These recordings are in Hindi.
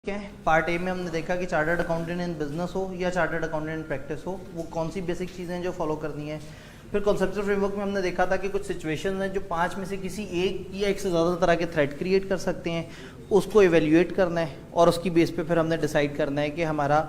क्या है, पार्ट ए में हमने देखा कि चार्टर्ड अकाउंटेंट इन बिजनेस हो या चार्टर्ड अकाउंटेंट इन प्रैक्टिस हो, वो कौन सी बेसिक चीज़ें हैं जो फॉलो करनी है। फिर कॉन्सेप्चुअल फ्रेमवर्क में हमने देखा था कि कुछ सिचुएशंस हैं जो 5 में से किसी एक या एक से ज़्यादा तरह के थ्रेट क्रिएट कर सकते हैं, उसको एवेल्यूएट करना है और उसकी बेस पे फिर हमने डिसाइड करना है कि हमारा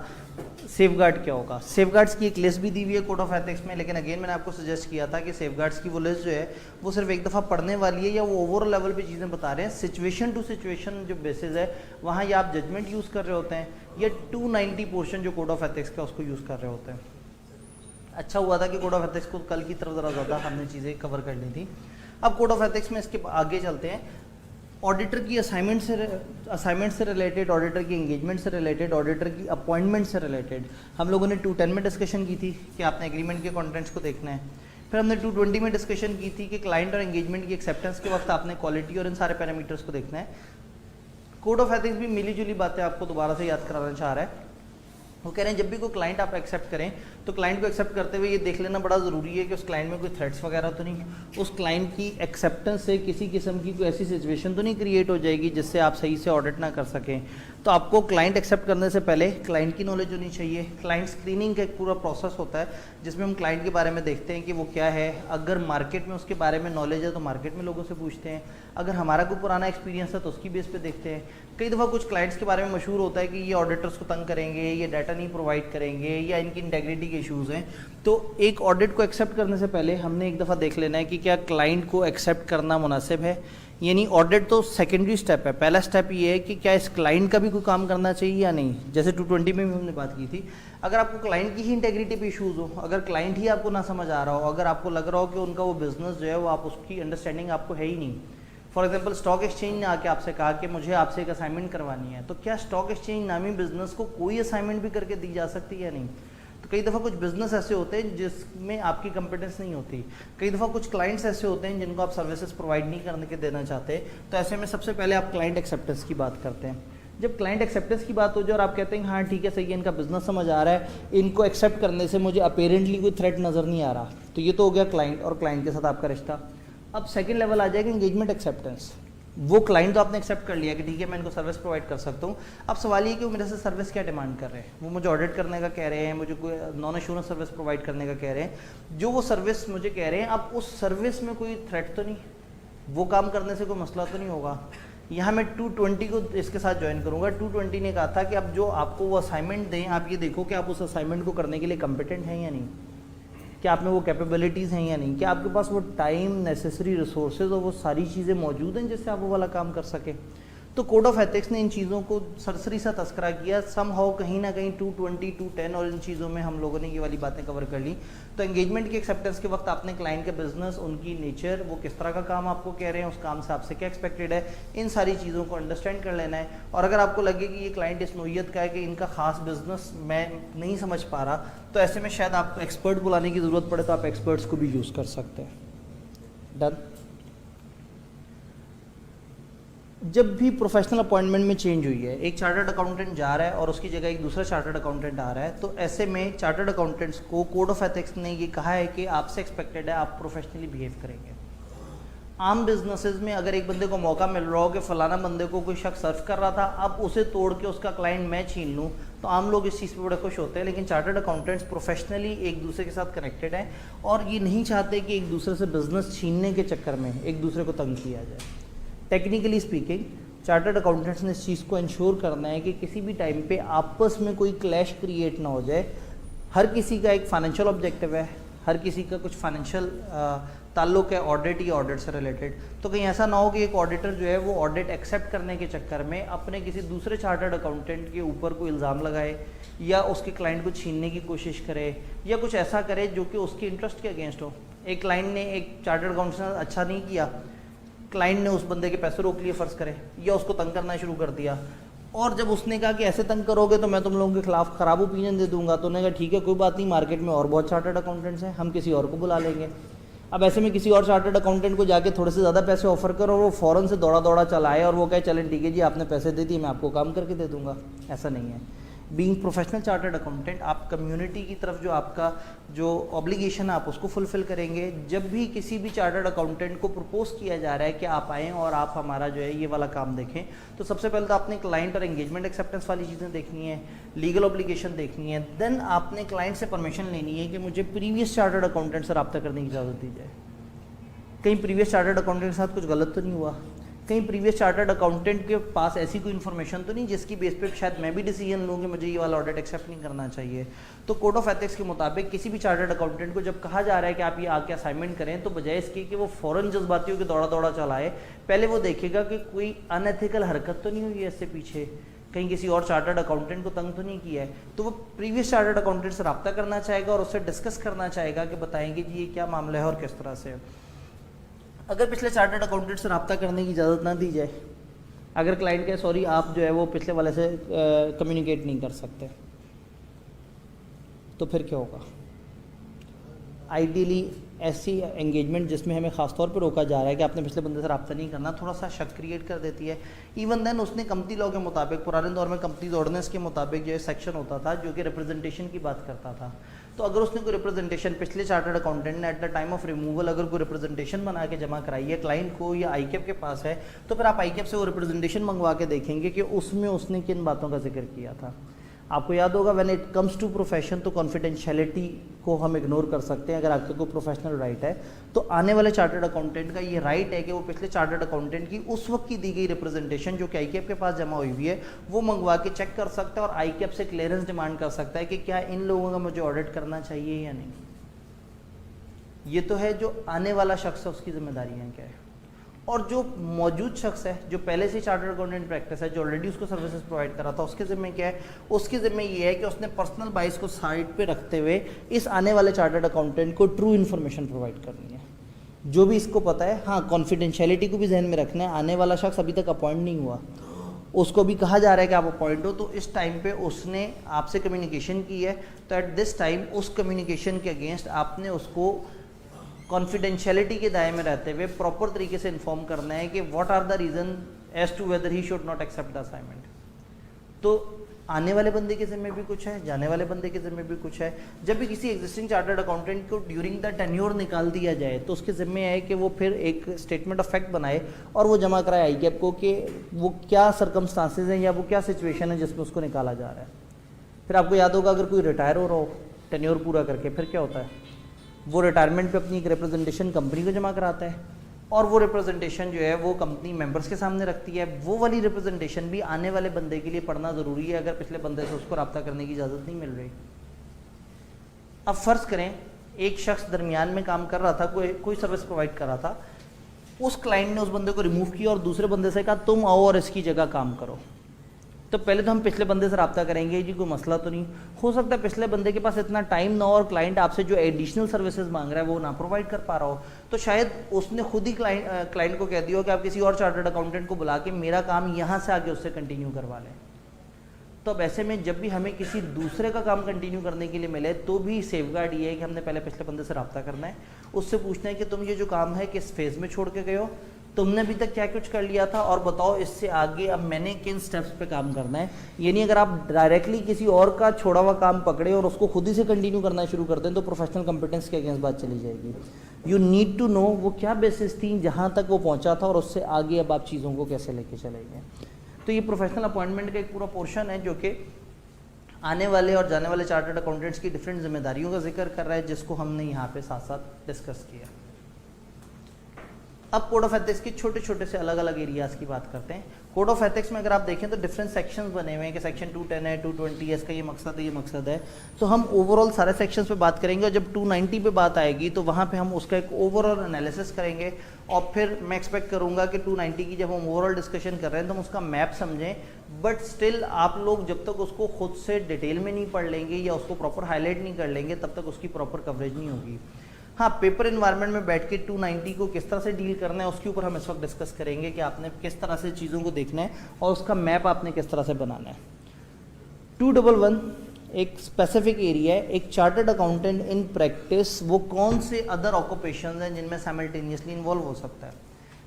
सेफगार्ड क्या होगा। सेफगार्ड्स की एक लिस्ट भी दी हुई है कोड ऑफ एथिक्स में, लेकिन अगेन मैंने आपको सजेस्ट किया था कि सेफगार्ड्स की वो लिस्ट जो है वो सिर्फ एक दफ़ा पढ़ने वाली है या वो ओवरऑल लेवल पे चीज़ें बता रहे हैं। सिचुएशन टू सिचुएशन जो बेसिस है वहाँ या आप जजमेंट यूज़ कर रहे होते हैं या 290 पोर्शन जो कोड ऑफ एथिक्स का उसको यूज़ कर रहे होते हैं। अच्छा हुआ था कि कोड ऑफ एथिक्स को कल की तरफ ज़रा ज़्यादा हमने चीज़ें कवर कर ली थी। अब कोड ऑफ एथिक्स में इसके आगे चलते हैं। ऑडिटर की असाइनमेंट से रिलेटेड, ऑडिटर की एंगेजमेंट से रिलेटेड, ऑडिटर की अपॉइंटमेंट से रिलेटेड हम लोगों ने 210 में डिस्कशन की थी कि आपने एग्रीमेंट के कंटेंट्स को देखना है। फिर हमने 220 में डिस्कशन की थी कि क्लाइंट और एंगेजमेंट की एक्सेप्टेंस के वक्त आपने क्वालिटी और इन सारे पैरामीटर्स को देखना है। कोड ऑफ एथिक्स भी मिली जुली बातें आपको दोबारा से याद कराना चाह रहा है। वो कह रहे हैं जब भी कोई क्लाइंट आप एक्सेप्ट करें तो क्लाइंट को एक्सेप्ट करते हुए ये देख लेना बड़ा ज़रूरी है कि उस क्लाइंट में कोई थ्रेट्स वगैरह तो नहीं, उस क्लाइंट की एक्सेप्टेंस से किसी किस्म की कोई ऐसी सिचुएशन तो नहीं क्रिएट हो जाएगी जिससे आप सही से ऑडिट ना कर सकें। तो आपको क्लाइंट एक्सेप्ट करने से पहले क्लाइंट की नॉलेज होनी चाहिए। क्लाइंट स्क्रीनिंग का एक पूरा प्रोसेस होता है जिसमें हम क्लाइंट के बारे में देखते हैं कि वो क्या है। अगर मार्केट में उसके बारे में नॉलेज है तो मार्केट में लोगों से पूछते हैं, अगर हमारा कोई पुराना एक्सपीरियंस है तो उसकी बेस पे देखते हैं। कई दफ़ा कुछ क्लाइंट्स के बारे में मशहूर होता है कि ये ऑडिटर्स को तंग करेंगे, ये डाटा नहीं प्रोवाइड करेंगे या इनकी इंटेग्रिटी के इश्यूज़ हैं। तो एक ऑडिट को एक्सेप्ट करने से पहले हमने एक दफ़ा देख लेना है कि क्या क्लाइंट को एक्सेप्ट करना मुनासिब है। यानी ऑडिट तो सेकेंडरी स्टेप है, पहला स्टेप ये है कि क्या इस क्लाइंट का भी कोई काम करना चाहिए या नहीं। जैसे 220 में भी हमने बात की थी, अगर आपको क्लाइंट की ही इंटेग्रिटी पे इशूज़ हो, अगर क्लाइंट ही आपको ना समझ आ रहा हो, अगर आपको लग रहा हो कि उनका वो बिज़नेस जो है वो आप उसकी अंडरस्टैंडिंग आपको है ही नहीं। फॉर एग्जांपल स्टॉक एक्सचेंज ने आके आपसे कहा कि मुझे आपसे एक असाइनमेंट करवानी है, तो क्या स्टॉक एक्सचेंज नामी बिजनेस को कोई असाइनमेंट भी करके दी जा सकती है या नहीं। तो कई दफ़ा कुछ बिजनेस ऐसे होते हैं जिसमें आपकी कंपिटेंस नहीं होती। कई दफ़ा कुछ क्लाइंट्स ऐसे होते हैं जिनको आप सर्विसेज प्रोवाइड नहीं करने के देना चाहते। तो ऐसे में सबसे पहले आप क्लाइंट एक्सेप्टेंस की बात करते हैं। जब क्लाइंट एक्सेप्टेंस की बात हो जाए और आप कहते हैं हाँ ठीक है सही है, इनका बिजनेस समझ आ रहा है, इनको एक्सेप्ट करने से मुझे अपेरेंटली कोई थ्रेट नज़र नहीं आ रहा, तो ये तो हो गया क्लाइंट और क्लाइंट के साथ आपका रिश्ता। अब सेकेंड लेवल आ जाएगा एंगेजमेंट एक्सेप्टेंस। वो क्लाइंट तो आपने एक्सेप्ट कर लिया कि ठीक है मैं इनको सर्विस प्रोवाइड कर सकता हूँ। अब सवाल ये कि वो मेरे से सर्विस क्या डिमांड कर रहे हैं। वो मुझे ऑडिट करने का कह रहे हैं, मुझे कोई नॉन एश्योरेंस सर्विस प्रोवाइड करने का कह रहे हैं। जो वो सर्विस मुझे कह रहे हैं, अब उस सर्विस में कोई थ्रेट तो नहीं, वो काम करने से कोई मसला तो नहीं होगा। यहाँ मैं 220 को इसके साथ ज्वाइन करूँगा। 220 ने कहा था कि अब जो आपको वो असाइनमेंट दें, आप ये देखो कि आप उस असाइनमेंट को करने के लिए कम्पिटेंट हैं या नहीं, क्या आप में वो कैपेबिलिटीज़ हैं या नहीं, क्या आपके पास वो टाइम, नेसेसरी रिसोर्सेज और वो सारी चीज़ें मौजूद हैं जिससे आप वो वाला काम कर सकें। तो कोड ऑफ एथिक्स ने इन चीज़ों को सरसरी सा तस्करा किया। सम हाउ कहीं ना कहीं 220, 210 और इन चीज़ों में हम लोगों ने ये वाली बातें कवर कर ली। तो एंगेजमेंट की एक्सेप्टेंस के वक्त आपने क्लाइंट के बिजनेस, उनकी नेचर, वो किस तरह का काम आपको कह रहे हैं, उस काम से आपसे क्या एक्सपेक्टेड है, इन सारी चीज़ों को अंडरस्टैंड कर लेना है। और अगर आपको लगे कि ये क्लाइंट इस नोयत का है कि इनका खास बिजनेस मैं नहीं समझ पा रहा, तो ऐसे में शायद आपको एक्सपर्ट बुलाने की ज़रूरत पड़े, तो आप एक्सपर्ट्स को भी यूज़ कर सकते हैं। डन। जब भी प्रोफेशनल अपॉइंटमेंट में चेंज हुई है, एक चार्टर्ड अकाउंटेंट जा रहा है और उसकी जगह एक दूसरा चार्टर्ड अकाउंटेंट आ रहा है, तो ऐसे में चार्टर्ड अकाउंटेंट्स को कोड ऑफ एथिक्स ने ये कहा है कि आपसे एक्सपेक्टेड है आप प्रोफेशनली बिहेव करेंगे। आम बिजनेसेस में अगर एक बंदे को मौका मिल रहा हो कि फलाना बंदे को कोई शख्स सर्व कर रहा था, अब उसे तोड़ के उसका क्लाइंट मैं छीन लूँ, तो आम लोग इस चीज़ पे बड़े खुश होते हैं। लेकिन चार्टर्ड अकाउंटेंट्स प्रोफेशनली एक दूसरे के साथ कनेक्टेड हैं और ये नहीं चाहते कि एक दूसरे से बिजनेस छीनने के चक्कर में एक दूसरे को तंग किया जाए। टेक्निकली स्पीकिंग चार्टर्ड अकाउंटेंट्स ने इस चीज़ को इंश्योर करना है कि किसी भी टाइम पे आपस में कोई क्लैश क्रिएट ना हो जाए। हर किसी का एक फाइनेंशियल ऑब्जेक्टिव है, हर किसी का कुछ फाइनेंशियल ताल्लुक है ऑडिट या ऑडिट से रिलेटेड। तो कहीं ऐसा ना हो कि एक ऑडिटर जो है वो ऑडिट एक्सेप्ट करने के चक्कर में अपने किसी दूसरे चार्टर्ड अकाउंटेंट के ऊपर कोई इल्ज़ाम लगाए या उसके क्लाइंट को छीनने की कोशिश करे या कुछ ऐसा करे जो कि उसके इंटरेस्ट के अगेंस्ट हो। एक क्लाइंट ने एक चार्टर्ड अकाउंटेंट अच्छा नहीं किया, क्लाइंट ने उस बंदे के पैसे रोक लिए फ़र्ज़ करें या उसको तंग करना शुरू कर दिया, और जब उसने कहा कि ऐसे तंग करोगे तो मैं तुम लोगों के खिलाफ ख़राब ओपिनियन दे दूंगा, तो उन्होंने कहा ठीक है कोई बात नहीं, मार्केट में और बहुत चार्टर्ड अकाउंटेंट्स हैं, हम किसी और को बुला लेंगे। अब ऐसे में किसी और चार्टर्ड अकाउंटेंट को जाके थोड़े से ज़्यादा पैसे ऑफर करो और वो फ़ौरन से दौड़ा दौड़ा चलाए और वो कहे चलें ठीक है जी आपने पैसे दे दिए मैं आपको काम करके दे दूँगा, ऐसा नहीं है। बीइंग प्रोफेशनल चार्टर्ड अकाउंटेंट आप कम्युनिटी की तरफ जो आपका जो ऑब्लिगेशन है आप उसको फुलफिल करेंगे। जब भी किसी भी चार्टर्ड अकाउंटेंट को प्रपोज किया जा रहा है कि आप आएँ और आप हमारा जो है ये वाला काम देखें, तो सबसे पहले तो आपने क्लाइंट और एंगेजमेंट एक्सेप्टेंस वाली चीज़ें देखनी है, लीगल ऑब्लिगेशन देखनी है, देन आपने क्लाइंट से परमिशन लेनी है कि मुझे प्रीवियस चार्टर्ड अकाउंटेंट से रब्ता करने की इजाज़त दी जाए। कहीं प्रीवियस चार्टर्ड अकाउंटेंट के साथ कुछ गलत तो नहीं हुआ, कहीं प्रीवियस चार्टर्ड अकाउंटेंट के पास ऐसी कोई इन्फॉर्मेशन तो नहीं जिसकी बेस पे शायद मैं भी डिसीजन लूँ कि मुझे ये वाला ऑडिट एक्सेप्ट नहीं करना चाहिए। तो कोड ऑफ एथिक्स के मुताबिक किसी भी चार्टर्ड अकाउंटेंट को जब कहा जा रहा है कि आप ये आके असाइनमेंट करें, तो बजाय इसके कि वो फ़ौरन जज्बातियों के दौड़ा दौड़ा चलाए, पहले वो देखेगा कि कोई अनएथिकल हरकत तो नहीं हुई है इससे पीछे, कहीं किसी और चार्टर्ड अकाउंटेंट को तंग तो नहीं किया है। तो वो प्रीवियस चार्टर्ड अकाउंटेंट से रब्ता करना चाहेगा और उससे डिस्कस करना चाहेगा कि बताएंगे जी ये क्या मामला है और किस तरह से। अगर पिछले चार्टर्ड अकाउंटेंट से रब्ता करने की इजाज़त ना दी जाए, अगर क्लाइंट कहे सॉरी आप जो है वो पिछले वाले से कम्युनिकेट नहीं कर सकते, तो फिर क्या होगा? आइडियली ऐसी एंगेजमेंट जिसमें हमें ख़ास तौर पर रोका जा रहा है कि आपने पिछले बंदे से रब्ता नहीं करना, थोड़ा सा शक क्रिएट कर देती है। इवन देन उसने कंपनी लॉ के मुताबिक, पुराने दौर में कंपनी ऑर्डिनेंस के मुताबिक जो है सेक्शन होता था जो कि रिप्रेजेंटेशन की बात करता था। तो अगर उसने कोई रिप्रेजेंटेशन पिछले चार्टर्ड अकाउंटेंट ने at the time of removal अगर कोई रिप्रेजेंटेशन बना के जमा कराई है क्लाइंट को या आईकेप के पास है, तो फिर आप आईकेप से वो रिप्रेजेंटेशन मंगवा के देखेंगे कि उसमें उसने किन बातों का जिक्र किया था। आपको याद होगा when it comes to profession, तो कॉन्फिडेंशियलिटी को हम इग्नोर कर सकते हैं अगर आपके को प्रोफेशनल राइट है। तो आने वाले चार्टर्ड अकाउंटेंट का ये राइट है कि वो पिछले चार्टर्ड अकाउंटेंट की उस वक्त की दी गई रिप्रेजेंटेशन जो कि आईकेप के पास जमा हुई हुई है वो मंगवा के चेक कर सकता है और आईकेप से क्लियरेंस डिमांड कर सकता है कि क्या इन लोगों का मुझे ऑडिट करना चाहिए या नहीं। ये तो है जो आने वाला शख्स है उसकी जिम्मेदारियाँ क्या है। और जो मौजूद शख्स है जो पहले से चार्टर्ड अकाउंटेंट प्रैक्टिस है, जो ऑलरेडी उसको सर्विसेज प्रोवाइड करा था, उसके ज़िम्मे क्या है? उसके ज़िम्मे ये है कि उसने पर्सनल बाइस को साइड पे रखते हुए इस आने वाले चार्टर्ड अकाउंटेंट को ट्रू इन्फॉर्मेशन प्रोवाइड करनी है जो भी इसको पता है। हाँ, कॉन्फिडेंशियलिटी को भी जहन में रखना है। आने वाला शख्स अभी तक अपॉइंट नहीं हुआ, उसको भी कहा जा रहा है कि आप अपॉइंट हो, तो इस टाइम पे उसने आपसे कम्युनिकेशन की है, तो एट दिस टाइम उस कम्युनिकेशन के अगेंस्ट आपने उसको कॉन्फिडेंशियलिटी के दायरे में रहते हुए प्रॉपर तरीके से इन्फॉर्म करना है कि what are the reason as to whether he should not accept the assignment. तो आने वाले बंदे के ज़िम्मे भी कुछ है, जाने वाले बंदे के ज़िम्मे भी कुछ है। जब भी किसी एग्जिस्टिंग चार्टर्ड अकाउंटेंट को ड्यूरिंग द टेन्योर निकाल दिया जाए तो उसके ज़िम्मे है कि वो फिर एक स्टेटमेंट ऑफ फैक्ट बनाए और वो जमा कराए आईकेप को कि वो क्या सर्कमस्टांसेस हैं या वो क्या सिचुएशन है जिसमें उसको निकाला जा रहा है। फिर आपको याद होगा अगर कोई रिटायर हो रहा हो टेन्योर पूरा करके, फिर क्या होता है? वो रिटायरमेंट पे अपनी एक रिप्रेजेंटेशन कंपनी को जमा कराता है और वो रिप्रेजेंटेशन जो है वो कंपनी मेंबर्स के सामने रखती है। वो वाली रिप्रेजेंटेशन भी आने वाले बंदे के लिए पढ़ना ज़रूरी है अगर पिछले बंदे से उसको रब्ता करने की इजाज़त नहीं मिल रही। अब फ़र्ज़ करें एक शख्स दरमियान में काम कर रहा था, कोई सर्विस प्रोवाइड कर रहा था, उस क्लाइंट ने उस बंदे को रिमूव किया और दूसरे बंदे से कहा तुम आओ और इसकी जगह काम करो। तो पहले तो हम पिछले बंदे से रब्ता करेंगे जी कोई मसला तो नहीं हो सकता, पिछले बंदे के पास इतना टाइम ना हो और क्लाइंट आपसे जो एडिशनल सर्विसेज मांग रहा है वो ना प्रोवाइड कर पा रहा हो, तो शायद उसने खुद ही क्लाइंट को कह दिया हो कि आप किसी और चार्टर्ड अकाउंटेंट को बुला के मेरा काम यहाँ से आगे उससे कंटिन्यू करवा लें। तो अब ऐसे में जब भी हमें किसी दूसरे का काम कंटिन्यू करने के लिए मिले तो भी सेफगार्ड ये है कि हमने पहले पिछले बंदे से रब्ता करना है, उससे पूछना है कि तुम ये जो काम है किस फेज़ में छोड़ के गए हो, तुमने अभी तक क्या कुछ कर लिया था और बताओ इससे आगे अब मैंने किन स्टेप्स पे काम करना है। ये नहीं अगर आप डायरेक्टली किसी और का छोड़ा हुआ काम पकड़े और उसको खुद ही से कंटिन्यू करना शुरू कर दें तो प्रोफेशनल कंपिटेंस के अगेंस्ट बात चली जाएगी। यू नीड टू नो वो क्या बेसिस थी जहाँ तक वो पहुँचा था और उससे आगे अब आप चीज़ों को कैसे लेके चलेंगे। तो ये प्रोफेशनल अपॉइंटमेंट का एक पूरा पोर्शन है जो कि आने वाले और जाने वाले चार्टर्ड अकाउंटेंट्स की डिफरेंट जिम्मेदारियों का जिक्र कर रहा है जिसको हमने यहाँ पे साथ साथ डिस्कस किया। अब कोड ऑफ एथिक्स के छोटे छोटे से अलग अलग एरियाज़ की बात करते हैं। कोड ऑफ एथिक्स में अगर आप देखें तो डिफरेंट सेक्शंस बने हुए हैं कि सेक्शन 210 है, 220 है, इसका ये मकसद है, ये मकसद है। तो हम ओवरऑल सारे सेक्शंस पे बात करेंगे और जब 290 पे बात आएगी तो वहाँ पे हम उसका एक ओवरऑल एनालिसिस करेंगे और फिर मैं एक्सपेक्ट करूँगा कि 290 की जब हम ओवरऑल डिस्कशन कर रहे हैं तो हम उसका मैप समझें, बट स्टिल आप लोग जब तक उसको खुद से डिटेल में नहीं पढ़ लेंगे या उसको प्रॉपर हाईलाइट नहीं कर लेंगे तब तक उसकी प्रॉपर कवरेज नहीं होगी। हाँ, पेपर इन्वायरमेंट में बैठ के 290 को किस तरह से डील करना है उसके ऊपर हम इस वक्त डिस्कस करेंगे कि आपने किस तरह से चीज़ों को देखना है और उसका मैप आपने किस तरह से बनाना है। 211 एक स्पेसिफिक एरिया है, एक चार्टर्ड अकाउंटेंट इन प्रैक्टिस वो कौन से अदर ऑक्यूपेशंस हैं जिनमें साइमल्टेनियसली इन्वॉल्व हो सकता है।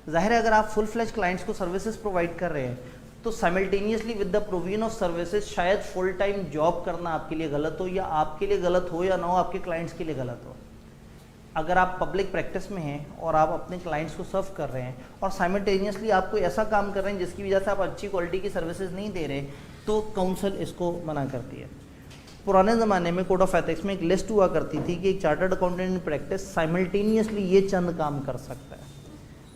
जाहिर है अगर आप फुल फ्लेज क्लाइंट्स को सर्विसेज प्रोवाइड कर रहे हैं तो simultaneously with the provision of services शायद फुल टाइम जॉब करना आपके लिए गलत हो, या आपके लिए गलत हो या ना हो, आपके क्लाइंट्स के लिए गलत हो। अगर आप पब्लिक प्रैक्टिस में हैं और आप अपने क्लाइंट्स को सर्व कर रहे हैं और साइमल्टेनियसली आप कोई ऐसा काम कर रहे हैं जिसकी वजह से आप अच्छी क्वालिटी की सर्विसेज नहीं दे रहे, तो काउंसिल इसको मना करती है। पुराने ज़माने में कोड ऑफ एथिक्स में एक लिस्ट हुआ करती थी कि एक chartered accountant in practice simultaneously ये चंद काम कर सकता है,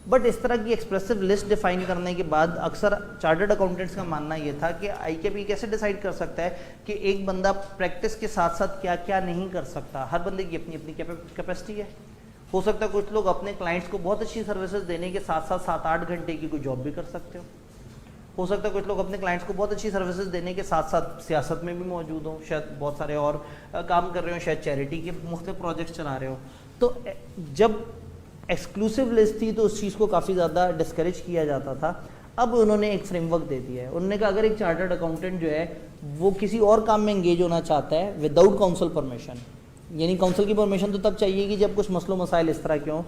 बट इस तरह की एक्सप्रेसिव लिस्ट डिफाइन करने के बाद अक्सर चार्टर्ड अकाउंटेंट्स का मानना ये था कि आईकेपी कैसे डिसाइड कर सकता है कि एक बंदा प्रैक्टिस के साथ साथ क्या क्या नहीं कर सकता। हर बंदे की अपनी अपनी कैपेसिटी है। हो सकता है कुछ लोग अपने क्लाइंट्स को बहुत अच्छी सर्विसेज देने के साथ साथ 7-8 घंटे की कोई जॉब भी कर सकते हो सकता है कुछ लोग अपने क्लाइंट्स को बहुत अच्छी सर्विसेज देने के साथ साथ सियासत में भी मौजूद हो, शायद बहुत सारे और काम कर रहे हो, शायद चैरिटी के मुख्तलिफ प्रोजेक्ट्स चला रहे हो। तो जब एक्सक्लूसिव लिस्ट थी तो उस चीज़ को काफ़ी ज़्यादा डिस्करेज किया जाता था। अब उन्होंने एक फ्रेमवर्क दे दिया है। उन्होंने कहा अगर एक चार्टर्ड अकाउंटेंट जो है वो किसी और काम में एंगेज होना चाहता है विदाउट काउंसिल परमिशन, यानी काउंसिल की परमिशन तो तब चाहिए कि जब कुछ मसलो मसाइल इस तरह के हों,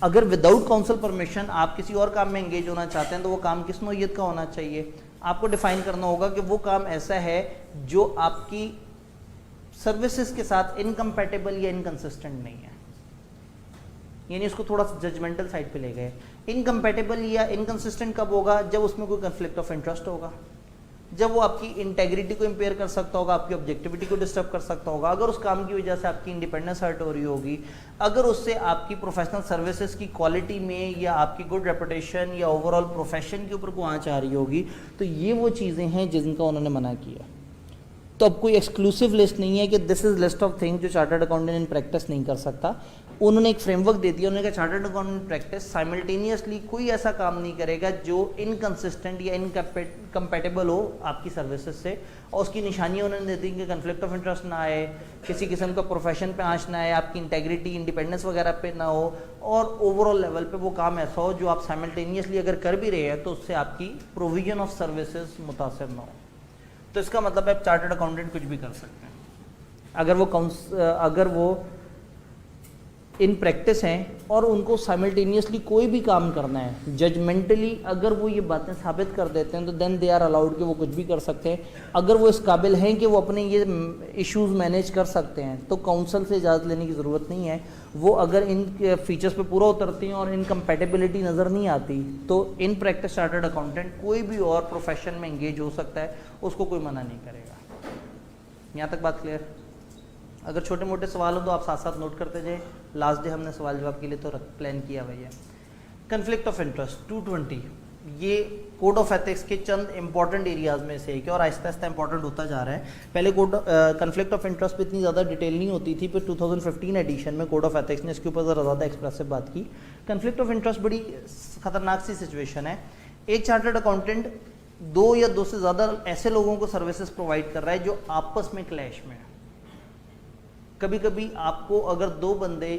अगर विदाउट काउंसिल परमिशन आप किसी और काम में एंगेज होना चाहते हैं तो वो काम किस नौइयत का होना चाहिए। आपको डिफाइन करना होगा कि वो काम ऐसा है जो आपकी सर्विसेज के साथ इनकम्पैटिबल या इनकंसिस्टेंट नहीं है, यानी उसको थोड़ा सा जजमेंटल साइड पे ले गए। इनकम्पैटिबल या इनकंसिस्टेंट कब होगा? जब उसमें कोई कंफ्लिक्ट ऑफ इंटरेस्ट होगा, जब वो आपकी इंटेग्रिटी को इम्पेयर कर सकता होगा, आपकी ऑब्जेक्टिविटी को डिस्टर्ब कर सकता होगा, अगर उस काम की वजह से आपकी इंडिपेंडेंस हर्ट हो रही होगी, अगर उससे आपकी प्रोफेशनल सर्विसेज की क्वालिटी में या आपकी गुड रेपुटेशन या ओवरऑल प्रोफेशन के ऊपर को आँच आ रही होगी, तो ये वो चीज़ें हैं जिनका उन्होंने मना किया। तो अब कोई एक्सक्लूसिव लिस्ट नहीं है कि this is list of things जो चार्टर्ड अकाउंटेंट इन प्रैक्टिस नहीं कर सकता। उन्होंने एक फ्रेमवर्क दे दिया। उन्होंने कहा chartered accountant in practice simultaneously कोई ऐसा काम नहीं करेगा जो इनकंसिस्टेंट या इनकम्पैटिबल हो आपकी सर्विसेज से, और उसकी निशानियाँ उन्होंने दे दी कि कन्फ्लिक्ट ऑफ इंटरेस्ट ना आए, किसी किस्म का प्रोफेशन पे आँच ना आए, आपकी इंटेग्रिटी इंडिपेंडेंस वगैरह पे ना हो, और ओवरऑल लेवल पे वो काम ऐसा हो जो आप साइमल्टेनियसली अगर कर भी रहे हैं तो उससे आपकी प्रोविजन ऑफ सर्विसेज मुतासर ना हो। तो इसका मतलब है चार्टर्ड अकाउंटेंट कुछ भी कर सकते हैं अगर वो इन प्रैक्टिस हैं और उनको साइमल्टेनियसली कोई भी काम करना है जजमेंटली, अगर वो ये बातें साबित कर देते हैं तो देन दे आर अलाउड कि वो कुछ भी कर सकते हैं। अगर वो इस काबिल हैं कि वो अपने ये इश्यूज मैनेज कर सकते हैं तो काउंसिल से इजाज़त लेने की ज़रूरत नहीं है। वो अगर इन फीचर्स पे पूरा उतरती हैं और इनकम्पैटिबिलिटी नज़र नहीं आती तो इन प्रैक्टिस चार्टर्ड अकाउंटेंट कोई भी और प्रोफेशन में इंगेज हो सकता है, उसको कोई मना नहीं करेगा। यहाँ तक बात क्लियर? अगर छोटे मोटे सवाल हो तो आप साथ साथ नोट करते जाए। लास्ट डे हमने सवाल जवाब के लिए तो प्लान किया भैया। कन्फ्लिक्ट ऑफ इंटरेस्ट 220, ये कोड ऑफ एथिक्स के चंद इंपॉर्टेंट एरियाज में से एक है और आहिस्ता आहिस्ता इंपॉर्टेंट होता जा रहा है। पहले कन्फ्लिक्ट ऑफ इंटरेस्ट पे इतनी ज़्यादा डिटेल नहीं होती थी, फिर 2015 एडिशन में कोड ऑफ एथिक्स ने इसके ऊपर ज़रा ज़्यादा एक्सप्रेसिव बात की। कन्फ्लिक्ट ऑफ इंटरेस्ट बड़ी खतरनाक सी सिचुएशन है। एक चार्टर्ड अकाउंटेंट 2 या 2 से ज़्यादा ऐसे लोगों को सर्विसेज प्रोवाइड कर रहा है जो आपस में क्लैश में है। कभी कभी आपको अगर 2 बंदे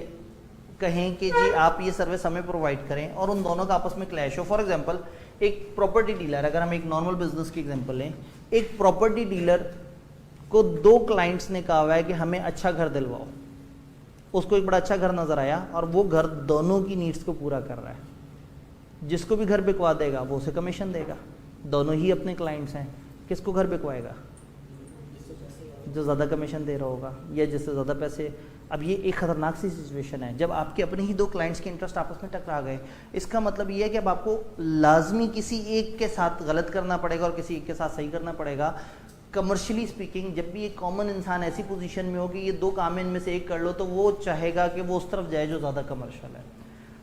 कहें कि जी आप ये सर्विस हमें प्रोवाइड करें और उन दोनों का आपस में क्लैश हो, फॉर एग्जांपल एक प्रॉपर्टी डीलर, अगर हम एक नॉर्मल बिजनेस की एग्जांपल लें, एक प्रॉपर्टी डीलर को 2 क्लाइंट्स ने कहा हुआ है कि हमें अच्छा घर दिलवाओ। उसको एक बड़ा अच्छा घर नज़र आया और वो घर दोनों की नीड्स को पूरा कर रहा है। जिसको भी घर बिकवा देगा वो उसे कमीशन देगा, दोनों ही अपने क्लाइंट्स हैं। किसको घर बिकवाएगा? जो ज़्यादा कमीशन दे रहा होगा या जिससे ज़्यादा पैसे। अब ये एक ख़तरनाक सी सिचुएशन है जब आपके अपने ही 2 क्लाइंट्स के इंटरेस्ट आपस में टकरा गए। इसका मतलब ये है कि अब आपको लाजमी किसी एक के साथ गलत करना पड़ेगा और किसी एक के साथ सही करना पड़ेगा। कमर्शियली स्पीकिंग, जब भी एक कॉमन इंसान ऐसी पोजीशन में हो कि ये 2 काम इनमें से एक कर लो तो वो चाहेगा कि वो उस तरफ जाए जो ज़्यादा कमर्शियल है।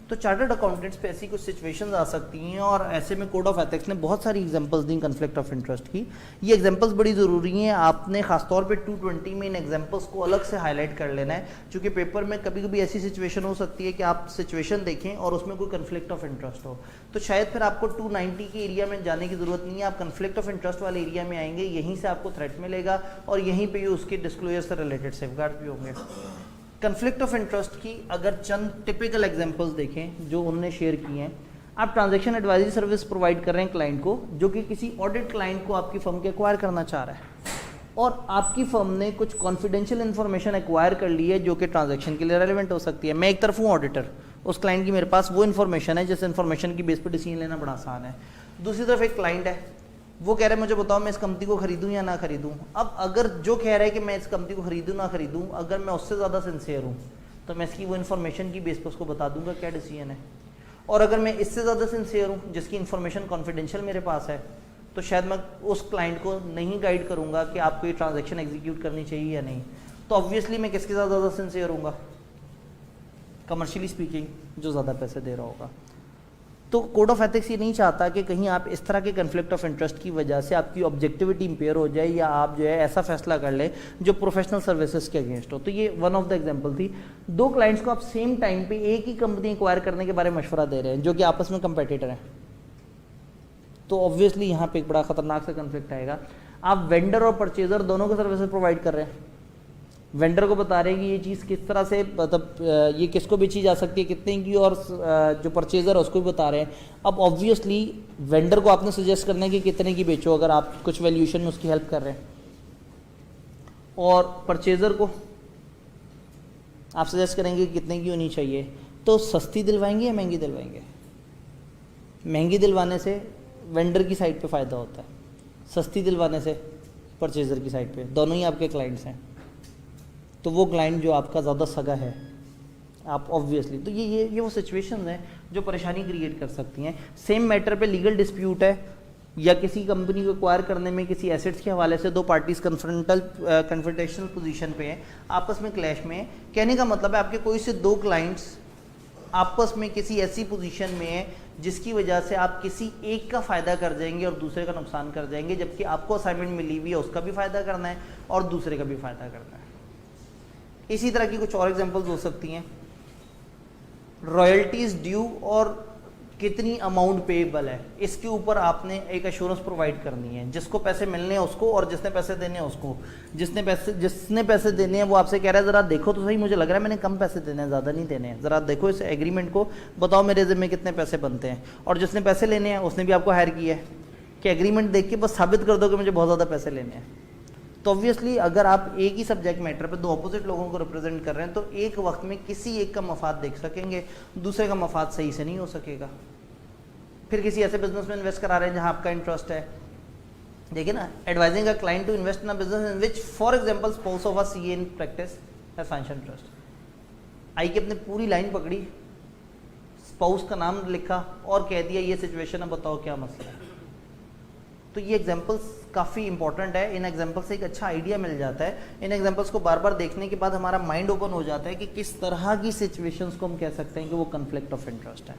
तो चार्टर्ड अकाउंटेंट्स पे ऐसी कुछ सिचुएशंस आ सकती हैं और ऐसे में कोड ऑफ एथिक्स ने बहुत सारी examples the conflict of interest की। ये एग्जांपल्स बड़ी ज़रूरी हैं। आपने खासतौर पे 220 में इन एग्जांपल्स को अलग से हाईलाइट कर लेना है, क्योंकि पेपर में कभी कभी ऐसी सिचुएशन हो सकती है कि आप सिचुएशन देखें और उसमें कोई कन्फ्लिक्ट ऑफ इंटरेस्ट हो, तो शायद फिर आपको 290 के एरिया में जाने की ज़रूरत नहीं है। आप कन्फ्लिक्ट ऑफ इंटरेस्ट वाले एरिया में आएंगे, यहीं से आपको थ्रेट मिलेगा और यहीं पर उसके डिस्क्लोजर से रिलेटेड सेफगार्ड भी होंगे। कन्फ्लिक्ट ऑफ इंटरेस्ट की अगर चंद टिपिकल एग्जांपल्स देखें जो उन्होंने शेयर किए हैं, आप ट्रांजैक्शन एडवाइजरी सर्विस प्रोवाइड कर रहे हैं क्लाइंट को, जो कि किसी ऑडिट क्लाइंट को आपकी फर्म के एक्वायर करना चाह रहा है और आपकी फर्म ने कुछ कॉन्फिडेंशियल इन्फॉर्मेशन एक्वायर कर ली है जो कि ट्रांजैक्शन के लिए रेलेवेंट हो सकती है। मैं एक तरफ हूँ ऑडिटर, उस क्लाइंट की मेरे पास वो इन्फॉर्मेशन है जिस इन्फॉर्मेशन की बेस पर डिसीजन लेना बड़ा आसान है। दूसरी तरफ एक क्लाइंट है वो कह रहे हैं मुझे बताओ मैं इस कंपनी को खरीदूं या ना खरीदूं। अब अगर जो कह रहा है कि मैं इस कंपनी को खरीदूं ना खरीदूं, अगर मैं उससे ज़्यादा सिंसियर हूं तो मैं इसकी वो इन्फॉर्मेशन की बेस पर उसको बता दूंगा क्या डिसीजन है। और अगर मैं इससे ज़्यादा सिंसियर हूँ जिसकी इन्फॉर्मेशन कॉन्फिडेंशियल मेरे पास है, तो शायद मैं उस क्लाइंट को नहीं गाइड करूँगा कि आपको ये ट्रांजैक्शन एग्जीक्यूट करनी चाहिए या नहीं। तो ऑब्वियसली मैं किसके साथ ज़्यादा सिंसियर हूँगा, कमर्शियली स्पीकिंग जो ज़्यादा पैसे दे रहा होगा। तो कोड ऑफ एथिक्स ये नहीं चाहता कि कहीं आप इस तरह के कन्फ्लिक्ट ऑफ इंटरेस्ट की वजह से आपकी ऑब्जेक्टिविटी इंपेयर हो जाए या आप जो है ऐसा फैसला कर ले जो प्रोफेशनल सर्विसेज के अगेंस्ट हो। तो ये वन ऑफ द एग्जांपल थी। दो क्लाइंट्स को आप सेम टाइम पे एक ही कंपनी एक्वायर करने के बारे में मशवरा दे रहे हैं जो कि आपस में कंपेटिटर हैं, तो ऑब्वियसली यहाँ पे एक बड़ा खतरनाक सा कन्फ्लिक्ट आएगा। आप वेंडर और परचेजर दोनों को सर्विसेज प्रोवाइड कर रहे हैं, वेंडर को बता रहे हैं कि ये चीज़ किस तरह से मतलब ये किसको बेची जा सकती है कितने की, और जो परचेज़र है उसको भी बता रहे हैं। अब ऑब्वियसली वेंडर को आपने सजेस्ट करना है कि कितने की बेचो अगर आप कुछ वैल्यूएशन में उसकी हेल्प कर रहे हैं, और परचेज़र को आप सजेस्ट करेंगे कि कितने की होनी चाहिए। तो सस्ती दिलवाएंगे या महंगी दिलवाएंगे? महंगी दिलवाने से वेंडर की साइड पे फ़ायदा होता है, सस्ती दिलवाने से परचेज़र की साइड पे, दोनों ही आपके क्लाइंट्स हैं। तो वो क्लाइंट जो आपका ज़्यादा सगा है आप ऑब्वियसली, तो ये वो सिचुएशंस हैं जो परेशानी क्रिएट कर सकती हैं। सेम मैटर पे लीगल डिस्प्यूट है या किसी कंपनी को एक्वायर करने में किसी एसेट्स के हवाले से दो पार्टीज कन्फ्रंटेशनल पोजीशन पे हैं, आपस में क्लैश में हैं। कहने का मतलब है आपके कोई से दो क्लाइंट्स आपस में किसी ऐसी पोजीशन में है जिसकी वजह से आप किसी एक का फ़ायदा कर जाएंगे और दूसरे का नुकसान कर जाएंगे, जबकि आपको असाइनमेंट मिली हुई है उसका भी फ़ायदा करना है और दूसरे का भी फ़ायदा करना है। इसी तरह की कुछ और एग्जांपल्स हो सकती हैं। रॉयल्टीज ड्यू और कितनी अमाउंट पेएबल है, इसके ऊपर आपने एक एश्योरेंस प्रोवाइड करनी है, जिसको पैसे मिलने हैं उसको और जिसने पैसे देने हैं उसको। जिसने पैसे देने हैं वो आपसे कह रहा है ज़रा देखो तो सही, मुझे लग रहा है मैंने कम पैसे देने हैं, ज़्यादा नहीं देने हैं, ज़रा देखो इस एग्रीमेंट को, बताओ मेरे ज़िम्मे कितने पैसे बनते हैं। और जिसने पैसे लेने हैं उसने भी आपको हायर किया है कि एग्रीमेंट देख के बस साबित कर दो कि मुझे बहुत ज़्यादा पैसे लेने हैं। तो ऑब्वियसली अगर आप एक ही सब्जेक्ट मैटर पे दो अपोजिट लोगों को रिप्रेजेंट कर रहे हैं तो एक वक्त में किसी एक का मफाद देख सकेंगे, दूसरे का मफाद सही से नहीं हो सकेगा। फिर किसी ऐसे बिजनेस में इन्वेस्ट करा रहे हैं जहां आपका इंटरेस्ट है, देखिए ना, advising a client to invest in a business in which for example spouse of a CA in practice has financial interest. आई की अपने पूरी लाइन पकड़ी, स्पाउस का नाम लिखा और कह दिया ये सिचुएशन है, बताओ क्या मसला है। तो ये एग्जांपल्स काफ़ी इंपॉर्टेंट है, इन एग्जांपल से एक अच्छा आइडिया मिल जाता है। इन एग्जांपल्स को बार बार देखने के बाद हमारा माइंड ओपन हो जाता है कि किस तरह की सिचुएशंस को हम कह सकते हैं कि वो कन्फ्लिक्ट ऑफ इंटरेस्ट है।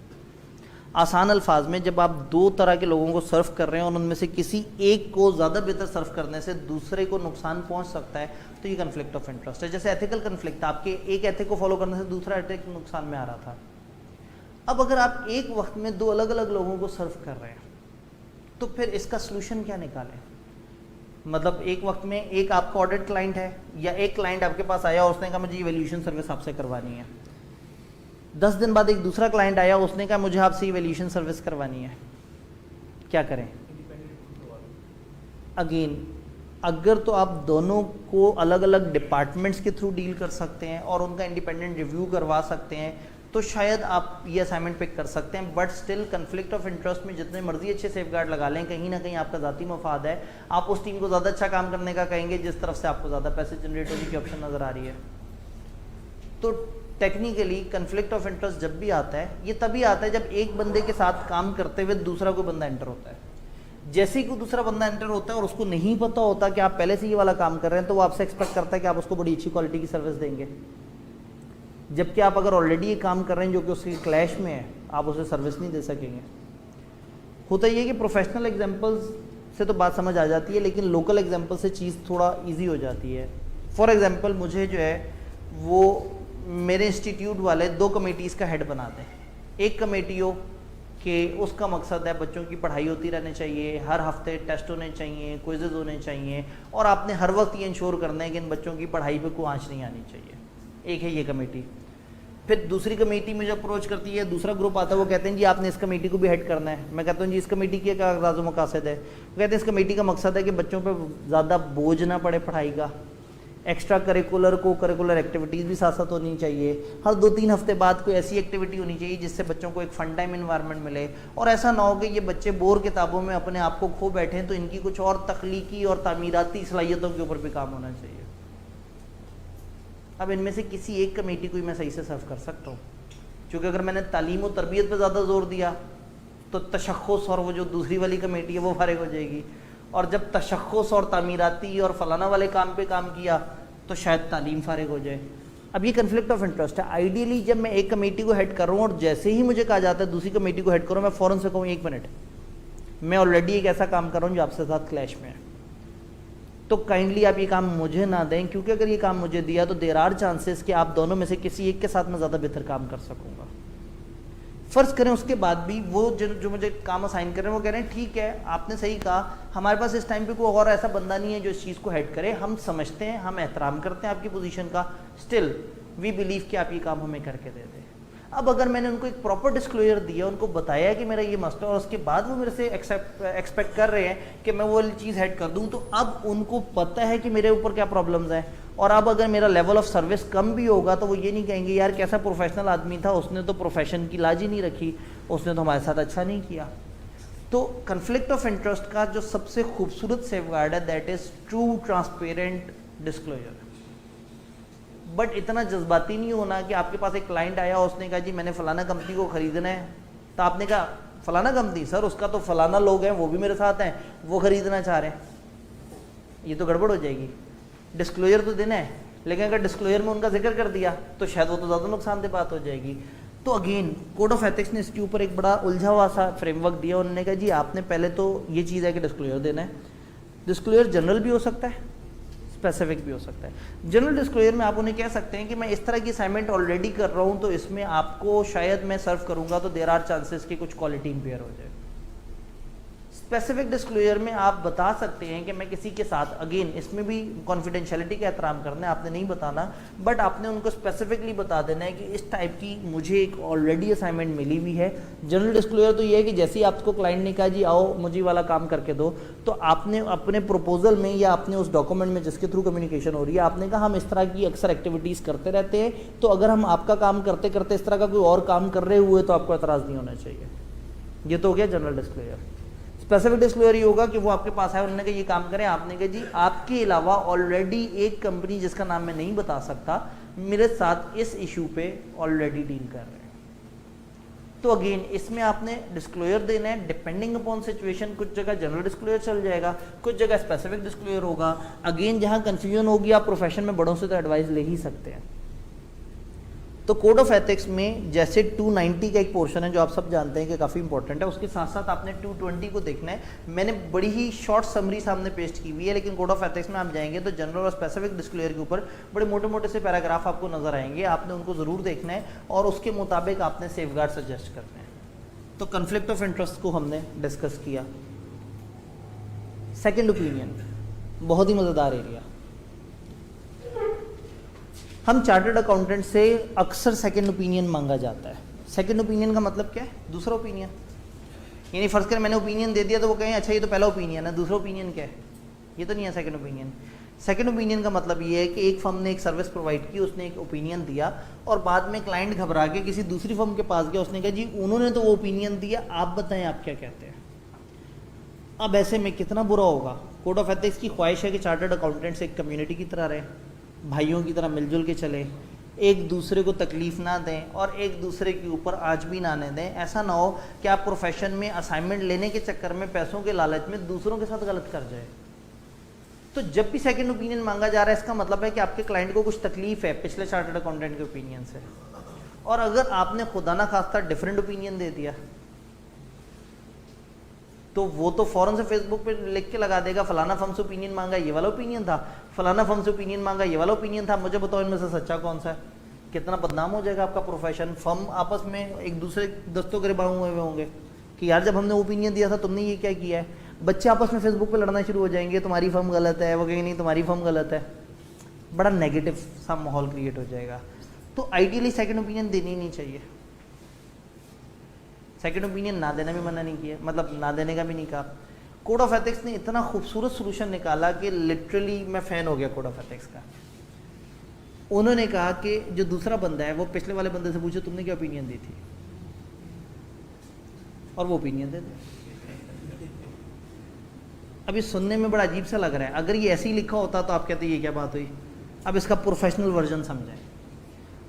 आसान अल्फाज में जब आप दो तरह के लोगों को सर्व कर रहे हैं और उनमें से किसी एक को ज़्यादा बेहतर सर्व करने से दूसरे को नुकसान पहुंच सकता है, तो ये कन्फ्लिक्ट ऑफ इंटरेस्ट है। जैसे एथिकल कन्फ्लिक्ट, आपके एक एथिक को फॉलो करने से दूसरा एथिक नुकसान में आ रहा था। अब अगर आप एक वक्त में दो अलग अलग लोगों को सर्व कर रहे हैं तो फिर इसका सोल्यूशन क्या निकालें? मतलब एक वक्त में एक आपका ऑडिट क्लाइंट है या एक क्लाइंट आपके पास आया और उसने कहा मुझे इवैल्यूएशन सर्विस आपसे करवानी है। 10 दिन बाद एक दूसरा क्लाइंट आया, उसने कहा मुझे आपसे इवैल्यूएशन सर्विस करवानी है। क्या करें? अगेन, अगर तो आप दोनों को अलग अलग डिपार्टमेंट्स के थ्रू डील कर सकते हैं और उनका इंडिपेंडेंट रिव्यू करवा सकते हैं तो शायद आप ये असाइनमेंट पिक कर सकते हैं। But still conflict of interest में जितने मर्जी अच्छे सेफगार्ड लगा लें, कहीं ना कहीं आपका ज़ाती मफाद है, आप उस टीम को ज़्यादा अच्छा काम करने का कहेंगे जिस तरफ से आपको ज़्यादा पैसे जनरेट होने की ऑप्शन नज़र आ रही है। तो टेक्निकली कन्फ्लिक्ट ऑफ इंटरेस्ट जब भी आता है, ये तभी आता है जब एक बंदे के साथ काम करते हुए दूसरा कोई बंदा एंटर होता है। जैसे ही कोई दूसरा बंदा एंटर होता है और उसको नहीं पता होता कि आप पहले से ये वाला काम कर रहे हैं, तो वो आपसे एक्सपेक्ट करता है कि आप उसको बड़ी अच्छी क्वालिटी की सर्विस देंगे, जबकि आप अगर ऑलरेडी ये काम कर रहे हैं जो कि उसके क्लैश में है, आप उसे सर्विस नहीं दे सकेंगे। होता ये कि प्रोफेशनल एग्जांपल्स से तो बात समझ आ जाती है, लेकिन लोकल एग्जांपल से चीज़ थोड़ा इजी हो जाती है। फॉर एग्जांपल मुझे जो है वो मेरे इंस्टीट्यूट वाले 2 कमेटीज़ का हेड बना दें। एक कमेटी हो कि उसका मकसद है बच्चों की पढ़ाई होती रहनी चाहिए, हर हफ्ते टेस्ट होने चाहिए, क्विज़ेज़ होने चाहिए, और आपने हर वक्त ये इंश्योर करना है कि इन बच्चों की पढ़ाई पे कोई आँच नहीं आनी चाहिए। एक है ये कमेटी। फिर दूसरी कमेटी मुझे अप्रोच करती है, दूसरा ग्रुप आता है, वो कहते हैं जी आपने इस कमेटी को भी हेड करना है। मैं कहता हूँ जी इस कमेटी की क्या मकासद है? वो कहते हैं इस कमेटी का मकसद है कि बच्चों पे ज़्यादा बोझ ना पड़े पढ़ाई का, एक्स्ट्रा करिकुलर को करिकुलर एक्टिविटीज़ भी साथ साथ होनी चाहिए। हर 2-3 हफ्ते बाद कोई ऐसी एक्टिविटी होनी चाहिए जिससे बच्चों को एक फन टाइम इन्वायरमेंट मिले, और ऐसा ना हो कि ये बच्चे बोर किताबों में अपने आप को खो बैठे हैं, तो इनकी कुछ और तख्लीकी और तामीराती सलाहियतों के ऊपर भी काम होना चाहिए। अब इनमें से किसी एक कमेटी को मैं सही से सर्व कर सकता हूँ, क्योंकि अगर मैंने तालीम और तरबियत पर ज़्यादा जोर दिया तो तशख़्ख़ुस और वो जो दूसरी वाली कमेटी है वो फारिग हो जाएगी, और जब तशख़्ख़ुस और तामीराती और फलाना वाले काम पे काम किया तो शायद तालीम फारिग हो जाए। अब ये कन्फ्लिक्ट ऑफ इंटरेस्ट है। आइडियली जब मैं एक कमेटी को हेड कर रहा हूँ और जैसे ही मुझे कहा जाता है दूसरी कमेटी को हेड करो, मैं फ़ौरन से कहूँ 1 मिनट, मैं ऑलरेडी एक ऐसा काम कर रहा हूँ जो आपसे साथ क्लैश में है, तो काइंडली आप ये काम मुझे ना दें, क्योंकि अगर ये काम मुझे दिया तो देर आर चांसेस कि आप दोनों में से किसी एक के साथ मैं ज़्यादा बेहतर काम कर सकूँगा। फ़र्ज़ करें उसके बाद भी वो जो मुझे काम असाइन कर रहे हैं वो कह रहे हैं ठीक है आपने सही कहा, हमारे पास इस टाइम पे कोई और ऐसा बंदा नहीं है जो इस चीज़ को हेड करे, हम समझते हैं, हम एहतराम करते हैं आपकी पोजीशन का, स्टिल वी बिलीव कि आप ये काम हमें करके दे दें। अब अगर मैंने उनको एक प्रॉपर डिस्क्लोजर दिया, उनको बताया कि मेरा ये मसला, और उसके बाद वो मेरे से एक्सपेक्ट कर रहे हैं कि मैं वो वाली चीज़ हेड कर दूं, तो अब उनको पता है कि मेरे ऊपर क्या प्रॉब्लम्स हैं, और अब अगर मेरा लेवल ऑफ सर्विस कम भी होगा तो वो ये नहीं कहेंगे यार कैसा प्रोफेशनल आदमी था, उसने तो प्रोफेशन की लाज ही नहीं रखी, उसने तो हमारे साथ अच्छा नहीं किया। तो कन्फ्लिक्ट ऑफ इंटरेस्ट का जो सबसे खूबसूरत सेफगार्ड है that is true transparent disclosure. But इतना जज्बाती नहीं होना कि आपके पास एक क्लाइंट आया, उसने कहा जी मैंने फलाना कंपनी को ख़रीदना है, तो आपने कहा फलाना कंपनी सर उसका तो फलाना लोग हैं वो भी मेरे साथ हैं वो ख़रीदना चाह रहे हैं, ये तो गड़बड़ हो जाएगी। डिस्क्लोजर तो देना है, लेकिन अगर डिस्क्लोजर में उनका जिक्र कर दिया तो शायद वो तो ज़्यादा नुकसानदेह बात हो जाएगी। तो अगेन कोड ऑफ एथिक्स ने इसके ऊपर एक बड़ा उलझा हुआ सा फ्रेमवर्क दिया। उन्होंने कहा जी आपने पहले तो ये चीज़ है कि डिस्क्लोजर देना है, डिस्क्लोजर जनरल भी हो सकता है, स्पेसिफिक भी हो सकता है। जनरल डिस्क्लोजर में आप उन्हें कह सकते हैं कि मैं इस तरह की असाइनमेंट ऑलरेडी कर रहा हूँ, तो इसमें आपको शायद मैं सर्व करूँगा तो देर आर चांसेस कि कुछ क्वालिटी इंपेयर हो जाए। स्पेसिफिक डिस्क्लोजर में आप बता सकते हैं कि मैं किसी के साथ, अगेन इसमें भी कॉन्फिडेंशियलिटी का एहतराम करना है, आपने नहीं बताना, बट आपने उनको स्पेसिफिकली बता देना है कि इस टाइप की मुझे एक ऑलरेडी असाइनमेंट मिली हुई है। जनरल डिस्क्लोजर तो ये है कि जैसे ही आपको क्लाइंट ने कहा जी आओ मुझे वाला काम करके दो, तो आपने अपने प्रपोजल में या अपने उस डॉक्यूमेंट में जिसके थ्रू कम्युनिकेशन हो रही है आपने कहा हम इस तरह की अक्सर एक्टिविटीज़ करते रहते हैं, तो अगर हम आपका काम करते करते इस तरह का कोई और काम कर रहे हुए तो आपको एतराज़ नहीं होना चाहिए। ये तो हो गया जनरल डिस्क्लोजर। स्पेसिफिक डिस्क्लोजर ये होगा कि वो आपके पास है, उन्होंने कहा ये काम करें, आपने कहा जी आपके अलावा ऑलरेडी एक कंपनी जिसका नाम मैं नहीं बता सकता मेरे साथ इस इशू पे ऑलरेडी डील कर रहे हैं। तो अगेन इसमें आपने डिस्क्लोजर देना है डिपेंडिंग अपॉन सिचुएशन। कुछ जगह जनरल डिस्क्लोजर चल जाएगा, कुछ जगह स्पेसिफिक डिस्क्लोजर होगा। अगेन जहां कंफ्यूजन होगी आप प्रोफेशन में बड़ों से तो एडवाइस ले ही सकते हैं। तो कोड ऑफ एथिक्स में जैसे 290 का एक पोर्शन है जो आप सब जानते हैं कि काफ़ी इंपॉर्टेंट है, उसके साथ साथ आपने 220 को देखना है। मैंने बड़ी ही शॉर्ट समरी सामने पेस्ट की हुई है, लेकिन कोड ऑफ एथिक्स में आप जाएंगे तो जनरल और स्पेसिफिक डिस्क्लोजर के ऊपर बड़े मोटे मोटे से पैराग्राफ आपको नजर आएंगे, आपने उनको ज़रूर देखना है और उसके मुताबिक आपने सेफगार्ड सजेस्ट करने हैं। तो कन्फ्लिक्ट ऑफ इंटरेस्ट को हमने डिस्कस किया। सेकेंड ओपिनियन बहुत ही मज़ेदार एरिया। हम चार्टर्ड अकाउंटेंट से अक्सर सेकंड ओपिनियन मांगा जाता है। सेकंड ओपिनियन का मतलब क्या है? दूसरा ओपिनियन। यानी फर्ज कर मैंने ओपिनियन दे दिया तो वो कहें अच्छा ये तो पहला ओपिनियन है, दूसरा ओपिनियन क्या है? ये तो नहीं है सेकंड ओपिनियन। सेकंड ओपिनियन का मतलब ये है कि एक फर्म ने एक सर्विस प्रोवाइड की, उसने एक ओपिनियन दिया और बाद में क्लाइंट घबरा के किसी दूसरी फर्म के पास गया, उसने कहा जी उन्होंने तो वो ओपिनियन दिया, आप बताएं आप क्या कहते हैं। अब ऐसे में कितना बुरा होगा। कोड ऑफ एथिक्स की ख्वाहिश है कि चार्टर्ड अकाउंटेंट्स एक कम्युनिटी की तरह रहे, भाइयों की तरह मिलजुल के चले, एक दूसरे को तकलीफ ना दें और एक दूसरे के ऊपर आँच भी ना आने दें। ऐसा ना हो कि आप प्रोफेशन में असाइनमेंट लेने के चक्कर में पैसों के लालच में दूसरों के साथ गलत कर जाए। तो जब भी सेकंड ओपिनियन मांगा जा रहा है इसका मतलब है कि आपके क्लाइंट को कुछ तकलीफ है पिछले चार्टर्ड अकाउंटेंट के ओपिनियन से, और अगर आपने खुदा ना खास्ता डिफरेंट ओपिनियन दे दिया तो वो तो फौरन से फेसबुक पे लिख के लगा देगा फलाना फर्म से ओपिनियन मांगा ये वाला ओपिनियन था, फलाना फर्म से ओपिनियन मांगा ये वाला ओपिनियन था, मुझे बताओ इनमें से सच्चा कौन सा है। कितना बदनाम हो जाएगा आपका प्रोफेशन। फर्म आपस में एक दूसरे दस्तों गिरबान हुए होंगे कि यार जब हमने ओपिनियन दिया था तुमने ये क्या किया है। बच्चे आपस में फेसबुक पे लड़ना शुरू हो जाएंगे, तुम्हारी फर्म गलत है, वो कहेंगे नहीं तुम्हारी फर्म गलत है। बड़ा नेगेटिव सा माहौल क्रिएट हो जाएगा। तो आइडियली सेकेंड ओपिनियन देनी नहीं चाहिए। सेकंड ओपिनियन ना देना भी मना नहीं किया, मतलब ना देने का भी नहीं कहा। कोड ऑफ एथिक्स ने इतना खूबसूरत सोल्यूशन निकाला कि लिटरली मैं फ़ैन हो गया कोड ऑफ एथिक्स का। उन्होंने कहा कि जो दूसरा बंदा है वो पिछले वाले बंदे से पूछे तुमने क्या ओपिनियन दी थी, और वो ओपिनियन दे दे। अब ये सुनने में बड़ा अजीब सा लग रहा है, अगर ये ऐसे ही लिखा होता तो आप कहते ये क्या बात हुई। अब इसका प्रोफेशनल वर्जन समझें।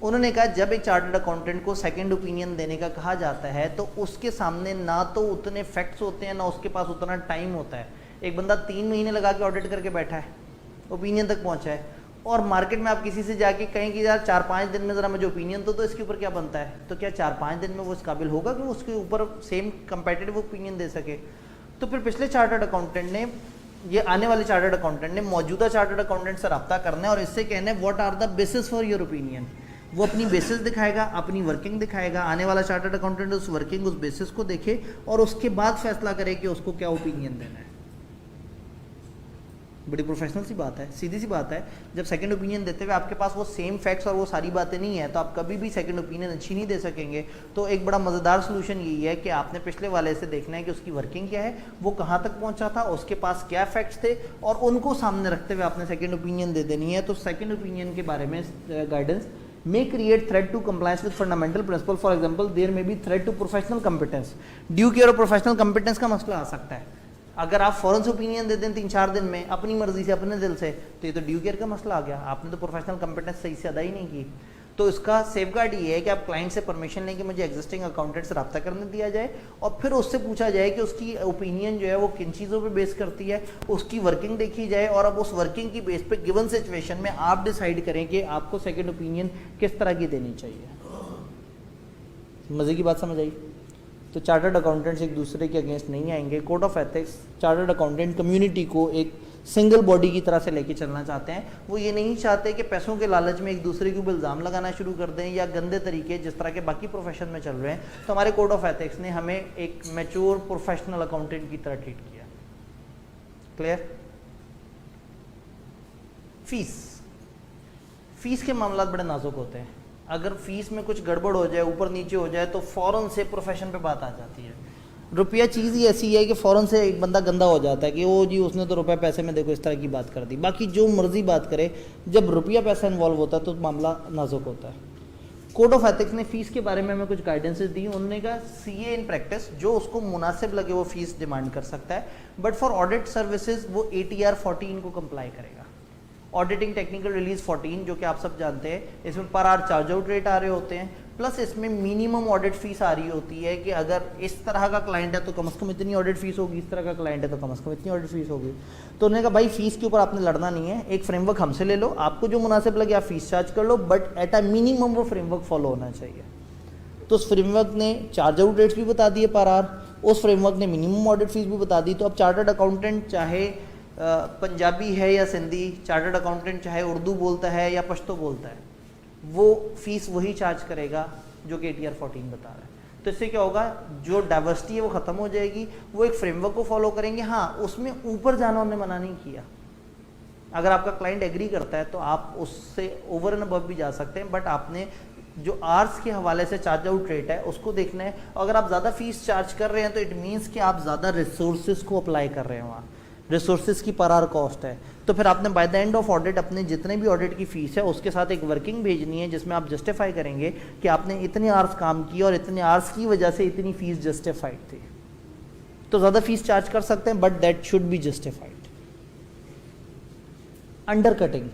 उन्होंने कहा जब एक चार्टर्ड अकाउंटेंट को सेकंड ओपिनियन देने का कहा जाता है तो उसके सामने ना तो उतने फैक्ट्स होते हैं ना उसके पास उतना टाइम होता है। एक बंदा 3 महीने लगा के ऑडिट करके बैठा है, ओपिनियन तक पहुंचा है, और मार्केट में आप किसी से जाके कहें कि यार 4-5 दिन में ज़रा मुझे ओपिनियन तो इसके ऊपर क्या बनता है, तो क्या 4-5 दिन में वो इस काबिल होगा कि उसके ऊपर सेम कंपेटिटिव ओपिनियन दे सके। तो फिर पिछले चार्टर्ड अकाउंटेंट ने, ये आने वाले चार्टर्ड अकाउंटेंट ने मौजूदा चार्टर्ड अकाउंटेंट से रब्ता करना है और इससे कहना है what are the basis for your opinion. वो अपनी बेसिस दिखाएगा, अपनी वर्किंग दिखाएगा, आने वाला चार्टर्ड अकाउंटेंट उस वर्किंग, उस बेसिस को देखे और उसके बाद फैसला करे कि उसको क्या ओपिनियन देना है। बड़ी प्रोफेशनल सी बात है, सीधी सी बात है। जब सेकंड ओपिनियन देते हुए आपके पास वो सेम फैक्ट्स और वो सारी बातें नहीं है तो आप कभी भी सेकंड ओपिनियन अच्छी नहीं दे सकेंगे। तो एक बड़ा मज़ेदार सोल्यूशन यही है कि आपने पिछले वाले से देखना है कि उसकी वर्किंग क्या है, वो कहाँ तक पहुँचा था, उसके पास क्या फैक्ट्स थे, और उनको सामने रखते हुए आपने सेकंड ओपिनियन दे देनी है। तो सेकंड ओपिनियन के बारे में guidance may create threat to compliance with fundamental principle. For example, there may be threat to professional competence. Due care और प्रोफेशनल कंपिटेंस का मसला आ सकता है। अगर आप फौरन से ओपिनियन दे दें 3-4 दिन में अपनी मर्जी से, अपने दिल से, तो ये तो ड्यू केयर का मसला आ गया, आपने तो प्रोफेशनल कंपिटेंस सही से अदा ही नहीं की। तो इसका सेफगार्ड ये है कि आप क्लाइंट से परमिशन लें कि मुझे एग्जिस्टिंग अकाउंटेंट से रब्ता करने दिया जाए और फिर उससे पूछा जाए कि उसकी ओपिनियन जो है वो किन चीज़ों पे बेस करती है, उसकी वर्किंग देखी जाए और अब उस वर्किंग की बेस पे गिवन सिचुएशन में आप डिसाइड करें कि आपको सेकंड ओपिनियन किस तरह की देनी चाहिए। मज़े की बात समझ आई। तो चार्टर्ड अकाउंटेंट्स एक दूसरे के अगेंस्ट नहीं आएंगे। Code of ethics chartered accountant community को एक सिंगल बॉडी की तरह से लेके चलना चाहते हैं। वो ये नहीं चाहते कि पैसों के लालच में एक दूसरे के ऊपर इल्ज़ाम लगाना शुरू कर दें या गंदे तरीके जिस तरह के बाकी प्रोफेशन में चल रहे हैं। तो हमारे कोड ऑफ एथिक्स ने हमें एक मैच्योर प्रोफेशनल अकाउंटेंट की तरह ट्रीट किया। क्लियर। फीस के मामला बड़े नाजुक होते हैं। अगर फीस में कुछ गड़बड़ हो जाए, ऊपर नीचे हो जाए, तो फ़ौरन से प्रोफेशन पे बात आ जाती है। रुपया चीज़ ही ऐसी है कि फ़ौरन से एक बंदा गंदा हो जाता है कि ओ जी उसने तो रुपया पैसे में देखो इस तरह की बात कर दी। बाकी जो मर्जी बात करे, जब रुपया पैसा इन्वॉल्व होता है तो मामला नाजुक होता है। कोड ऑफ एथिक्स ने फ़ीस के बारे में हमें कुछ गाइडेंसेस दी। उन्होंने कहा सीए इन प्रैक्टिस जो उसको मुनासिब लगे वो फ़ीस डिमांड कर सकता है, बट फॉर ऑडिट सर्विसेज वो ATR 14 को कंप्लाई करेगा। ऑडिटिंग टेक्निकल रिलीज 14 जो कि आप सब जानते हैं, इसमें पर आवर चार्ज आउट रेट आ रहे होते हैं, प्लस इसमें मिनिमम ऑडिट फीस आ रही होती है कि अगर इस तरह का क्लाइंट है तो कम से कम इतनी ऑडिट फीस होगी, इस तरह का क्लाइंट है तो कम से कम इतनी ऑडिट फीस होगी। तो उन्होंने कहा भाई फीस के ऊपर आपने लड़ना नहीं है, एक फ्रेमवर्क हमसे ले लो, आपको जो मुनासिब लगे आप फीस चार्ज कर लो, बट एट अ मिनिमम वो फ्रेमवर्क फॉलो होना चाहिए। तो उस फ्रेमवर्क ने चार्ज आउट रेट्स भी बता दिए पर आवर, उस फ्रेमवर्क ने मिनिमम ऑडिट फीस भी बता दी। तो अब चार्टर्ड अकाउंटेंट चाहे पंजाबी है या सिंधी, चार्टर्ड अकाउंटेंट चाहे उर्दू बोलता है या पश्तो बोलता है, वो फीस वही चार्ज करेगा जो कि ATR 14 बता रहा है। तो इससे क्या होगा, जो डाइवर्सिटी है वो ख़त्म हो जाएगी, वो एक फ्रेमवर्क को फॉलो करेंगे। हाँ, उसमें ऊपर जाना उन्होंने मना नहीं किया। अगर आपका क्लाइंट एग्री करता है तो आप उससे ओवर एंड अबव भी जा सकते हैं, बट आपने जो आर्स के हवाले से चार्ज आउट रेट है उसको देखना है। अगर आप ज़्यादा फीस चार्ज कर रहे हैं तो इट मीन्स कि आप ज़्यादा रिसोर्सेज को अप्लाई कर रहे हैं, वहाँ रिसोर्सेज की पर आवर कॉस्ट है। तो फिर आपने by the end of audit अपने जितने भी ऑडिट की फीस है उसके साथ एक वर्किंग भेजनी है जिसमें आप जस्टिफाई करेंगे कि आपने इतने आवर्स काम किए और इतने आवर्स की वजह से इतनी फीस जस्टिफाइड थी। तो ज़्यादा फीस चार्ज कर सकते हैं, but that should be justified. Under cutting,